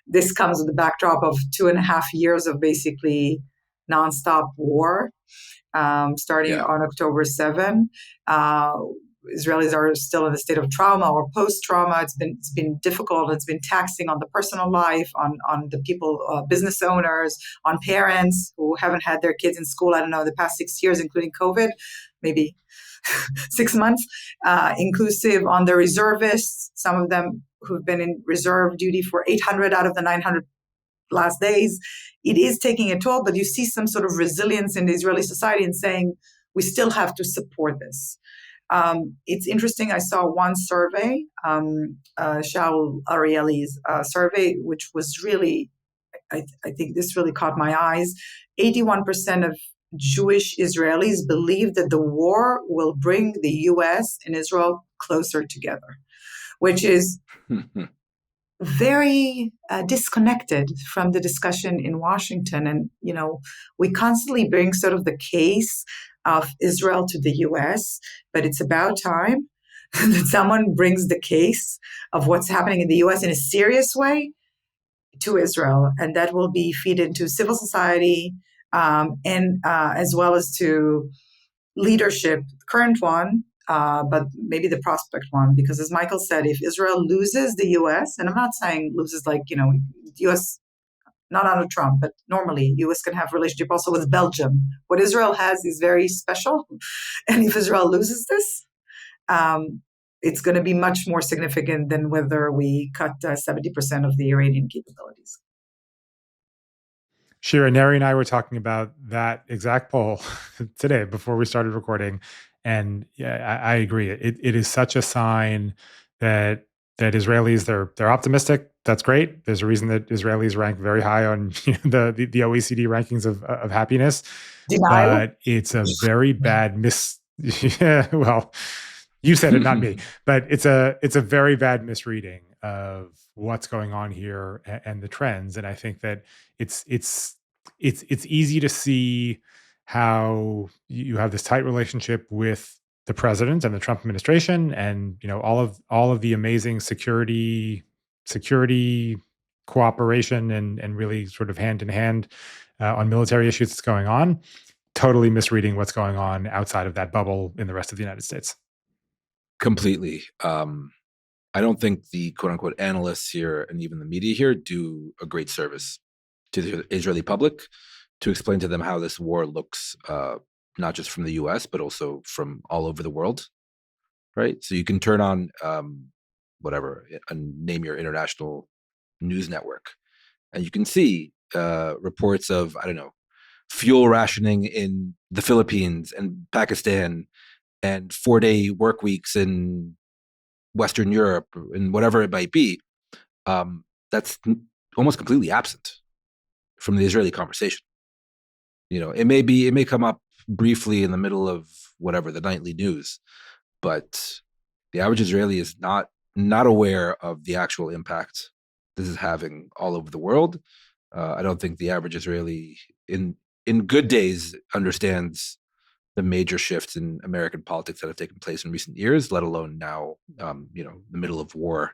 this comes with the backdrop of 2.5 years of basically nonstop war, starting on October 7. Israelis are still in a state of trauma or post-trauma. It's been difficult. It's been taxing on the personal life, on the people, business owners, on parents who haven't had their kids in school, I don't know, the past 6 years, including COVID, maybe 6 months, inclusive on the reservists, some of them who've been in reserve duty for 800 out of the 900 last days. It is taking a toll, but you see some sort of resilience in the Israeli society in saying, we still have to support this. It's interesting. I saw one survey, Shaul Arieli's survey, which was really, I think this really caught my eyes. 81% of Jewish Israelis believe that the war will bring the U.S. and Israel closer together, which is very disconnected from the discussion in Washington. And, we constantly bring sort of the case of Israel to the U.S., but it's about time that someone brings the case of what's happening in the U.S. in a serious way to Israel, and that will be feed into civil society, and as well as to leadership, current one, but maybe the prospect one, because as Michael said, if Israel loses the U.S., and I'm not saying loses like, U.S., not under Trump, but normally U.S. can have relationship also with Belgium. What Israel has is very special, and if Israel loses this, it's going to be much more significant than whether we cut 70% of the Iranian capabilities. Shira, Neri and I were talking about that exact poll today before we started recording. And yeah, I agree. It is such a sign that Israelis, they're optimistic. That's great. There's a reason that Israelis rank very high on the OECD rankings of happiness. Denial. But it's a very bad yeah, well, you said it, not me. But it's a very bad misreading of what's going on here and the trends. And I think that it's easy to see how you have this tight relationship with the president and the Trump administration, and all of the amazing security cooperation and really sort of hand in hand on military issues that's going on. Totally misreading what's going on outside of that bubble in the rest of the United States. Completely. I don't think the quote unquote analysts here and even the media here do a great service to the Israeli public to explain to them how this war looks, not just from the U.S., but also from all over the world, right? So you can turn on whatever, and name your international news network, and you can see reports of, I don't know, fuel rationing in the Philippines and Pakistan and 4-day work weeks in Western Europe and whatever it might be. That's almost completely absent from the Israeli conversation. It may come up briefly in the middle of whatever the nightly news, but the average Israeli is not aware of the actual impact this is having all over the world. I don't think the average Israeli in good days understands the major shifts in American politics that have taken place in recent years, let alone now, the middle of war,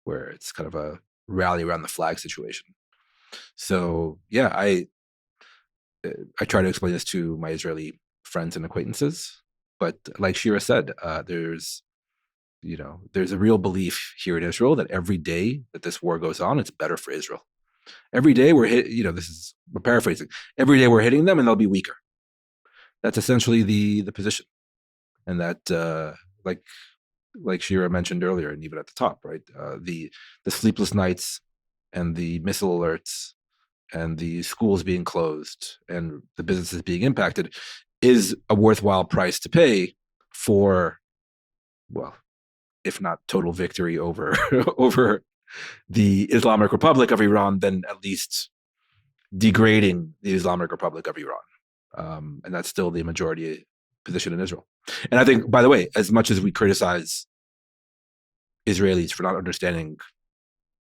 where it's kind of a rally around the flag situation. So, yeah, I try to explain this to my Israeli friends and acquaintances, but like Shira said, there's a real belief here in Israel that every day that this war goes on, it's better for Israel. Every day we're we're paraphrasing. Every day we're hitting them and they'll be weaker. That's essentially the position, and that like Shira mentioned earlier, and even at the top, right? The sleepless nights, and the missile alerts, and the schools being closed, and the businesses being impacted, is a worthwhile price to pay for, well, if not total victory over over the Islamic Republic of Iran, then at least degrading the Islamic Republic of Iran. And that's still the majority position in Israel. And I think, by the way, as much as we criticize Israelis for not understanding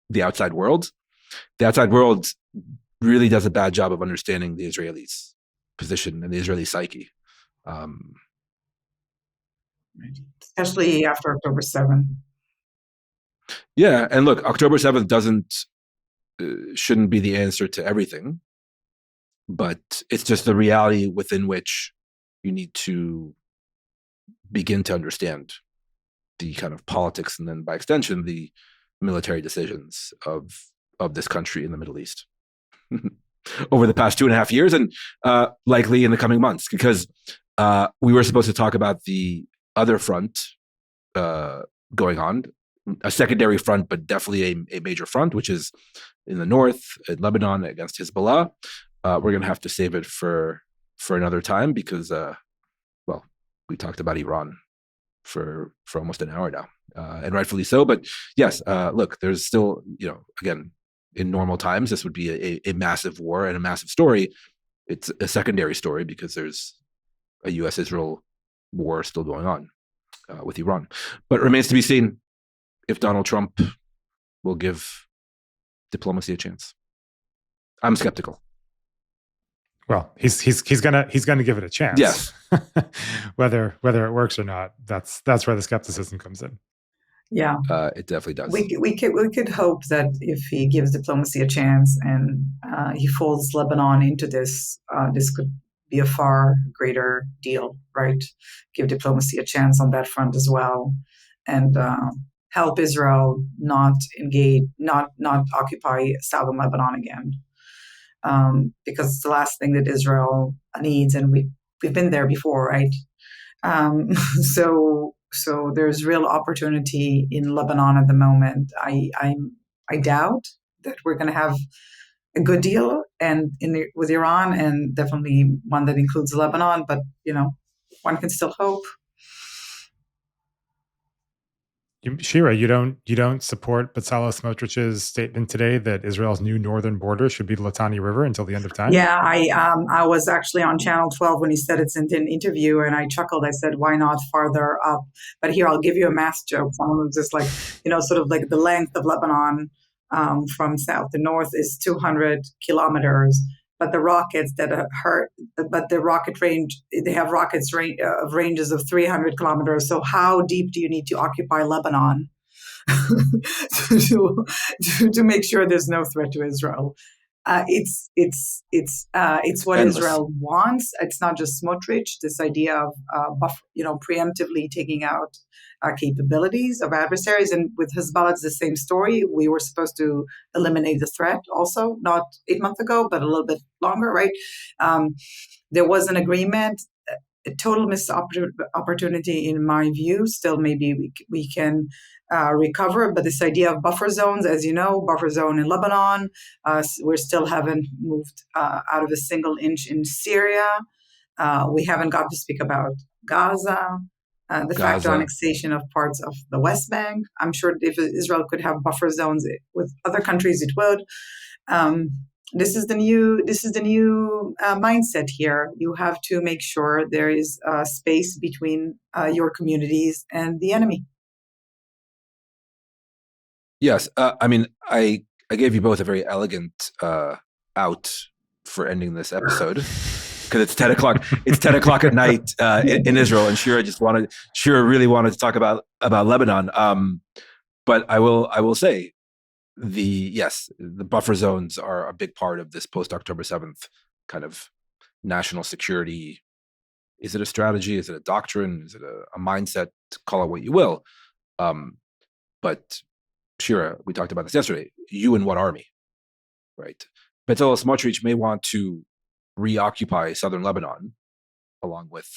the outside world really does a bad job of understanding the Israelis' position and the Israeli psyche. Especially after October 7th. Yeah, and look, October 7th shouldn't be the answer to everything, but it's just the reality within which you need to begin to understand the kind of politics, and then by extension, the military decisions of this country in the Middle East over the past 2.5 years, and likely in the coming months, because we were supposed to talk about the other front going on, a secondary front, but definitely a major front, which is in the north, in Lebanon, against Hezbollah. We're going to have to save it for another time because, we talked about Iran for almost an hour now, and rightfully so. But yes, look, there's still, again, in normal times, this would be a massive war and a massive story. It's a secondary story because there's a U.S.-Israel war still going on with Iran. But it remains to be seen if Donald Trump will give diplomacy a chance. I'm skeptical. Well, he's gonna give it a chance. Yes. whether it works or not, that's where the skepticism comes in. Yeah, it definitely does. We could hope that if he gives diplomacy a chance and he folds Lebanon into this, this could be a far greater deal, right? Give diplomacy a chance on that front as well, and help Israel not engage, not occupy southern Lebanon again. Because it's the last thing that Israel needs, and we've been there before, right? So there's real opportunity in Lebanon at the moment. I doubt that we're going to have a good deal with Iran, and definitely one that includes Lebanon. But one can still hope. Shira, you don't support Bezalel Smotrich's statement today that Israel's new northern border should be the Litani River until the end of time? Yeah, I was actually on Channel 12 when he said it in an interview, and I chuckled. I said, "Why not farther up?" But here, I'll give you a math joke. Someone was just like, sort of like the length of Lebanon from south to north is 200 kilometers. But the rockets they have rockets of ranges of 300 kilometers. So how deep do you need to occupy Lebanon to make sure there's no threat to Israel? It's what Endless. Israel wants. It's not just Smotrich. This idea of preemptively taking out capabilities of adversaries, and with Hezbollah, it's the same story. We were supposed to eliminate the threat, also not 8 months ago, but a little bit longer, right? There was an agreement. A total missed opportunity, in my view. Still, maybe we can recover, but this idea of buffer zones, as you know, buffer zone in Lebanon, we still haven't moved out of a single inch in Syria. We haven't got to speak about Gaza, de facto annexation of parts of the West Bank. I'm sure if Israel could have buffer zones with other countries, it would. This is the new mindset here. You have to make sure there is space between your communities and the enemy. Yes, I gave you both a very elegant out for ending this episode because it's 10 o'clock. It's 10 o'clock at night in Israel, and Shira really wanted to talk about Lebanon. But I will say, the buffer zones are a big part of this post October 7th kind of national security. Is it a strategy? Is it a doctrine? Is it a mindset? Call it what you will. But Shira, we talked about this yesterday. You and what army, right? Bezalel Smotrich may want to reoccupy southern Lebanon along with,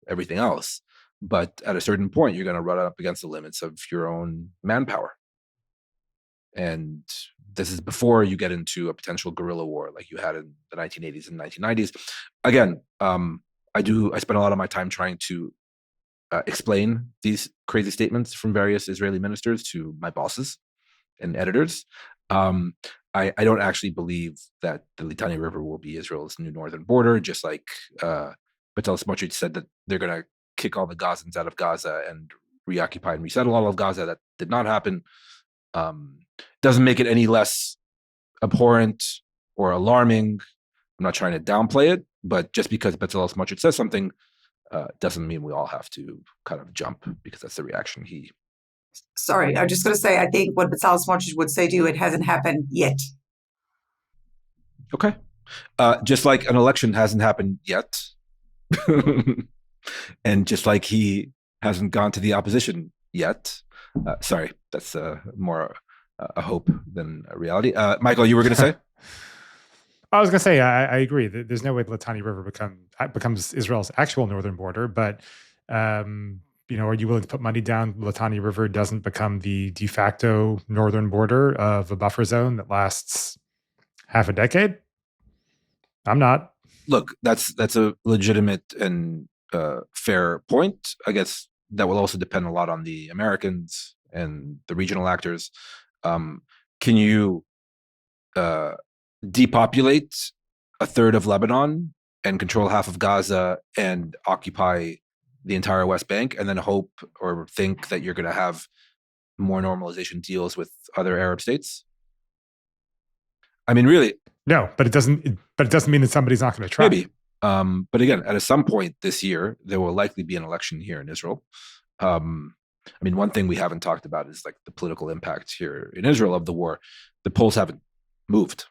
everything else. But at a certain point, you're going to run up against the limits of your own manpower. And this is before you get into a potential guerrilla war like you had in the 1980s and 1990s. Again, I spend a lot of my time trying to explain these crazy statements from various Israeli ministers to my bosses and editors. I don't actually believe that the Litani River will be Israel's new northern border, just like Bezalel Smotrich said that they're going to kick all the Gazans out of Gaza and reoccupy and resettle all of Gaza. That did not happen. Doesn't make it any less abhorrent or alarming. I'm not trying to downplay it, but just because Bezalel Smotrich says something doesn't mean we all have to kind of jump because that's the reaction he... Sorry, I'm just going to say, I think what Bezalel Smotrich would say to you, it hasn't happened yet. Okay. Just like an election hasn't happened yet. And just like he hasn't gone to the opposition yet. Sorry, that's more a hope than a reality. Michael, you were going to say? I was going to say, I agree. There's no way the Litani River becomes Israel's actual northern border, but are you willing to put money down the Litani River doesn't become the de facto northern border of a buffer zone that lasts half a decade? I'm not. Look, that's a legitimate and fair point. I guess that will also depend a lot on the Americans and the regional actors. Can you depopulate a third of Lebanon and control half of Gaza and occupy the entire West Bank and then hope or think that you're going to have more normalization deals with other Arab states? I mean, really? No, but it doesn't mean that somebody's not going to try. Maybe. But again, at some point this year, there will likely be an election here in Israel. One thing we haven't talked about is like the political impact here in Israel of the war. The polls haven't moved,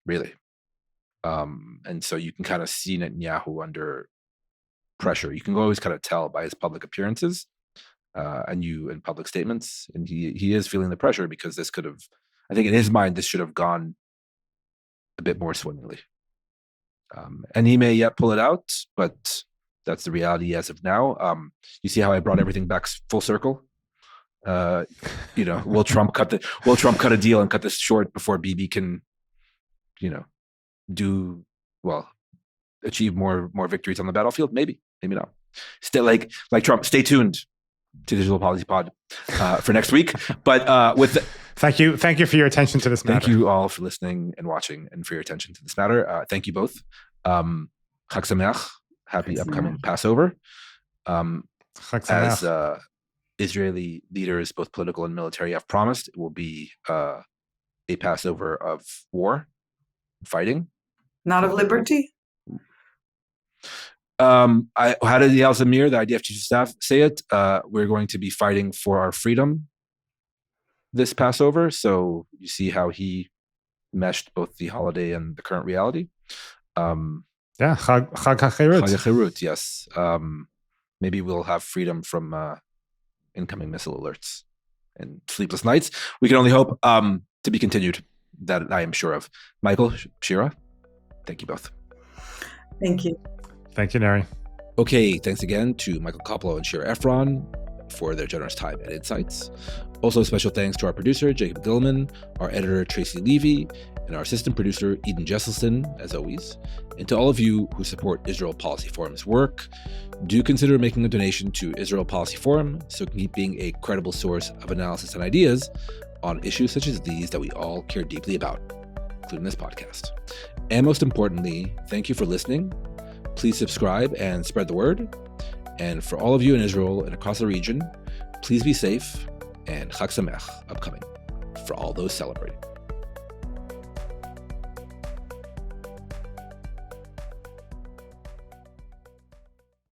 really. And so you can kind of see Netanyahu under pressure. You can always kind of tell by his public appearances and public statements. And he is feeling the pressure because this could have, I think in his mind, this should have gone a bit more swimmingly. And he may yet pull it out, but that's the reality as of now. You see how I brought everything back full circle? Will Trump cut a deal and cut this short before Bibi can, achieve more victories on the battlefield? Maybe not. Still, like Trump, stay tuned to the Digital Policy Pod for next week. But thank you for your attention to this matter. Thank you all for listening and watching, and for your attention to this matter. Thank you both. Chag Sameach, happy upcoming Passover. As Israeli leaders, both political and military, have promised, it will be a Passover of war, fighting, not of liberty. How did Eyal Zamir, the IDF chief of staff, say it? We're going to be fighting for our freedom this Passover. So you see how he meshed both the holiday and the current reality. Yeah, Chag HaCherut. Chag HaCherut, yes. Maybe we'll have freedom from incoming missile alerts and sleepless nights. We can only hope. To be continued, that I am sure of. Michael, Shira, thank you both. Thank you. Thank you, Neri. Okay, thanks again to Michael Koplow and Shira Efron for their generous time and insights. Also, special thanks to our producer, Jacob Gilman, our editor, Tracy Levy, and our assistant producer, Eden Jesselson, as always. And to all of you who support Israel Policy Forum's work, do consider making a donation to Israel Policy Forum so it can keep being a credible source of analysis and ideas on issues such as these that we all care deeply about, including this podcast. And most importantly, thank you for listening. Please subscribe and spread the word. And for all of you in Israel and across the region, please be safe, and Chag Sameach upcoming for all those celebrating.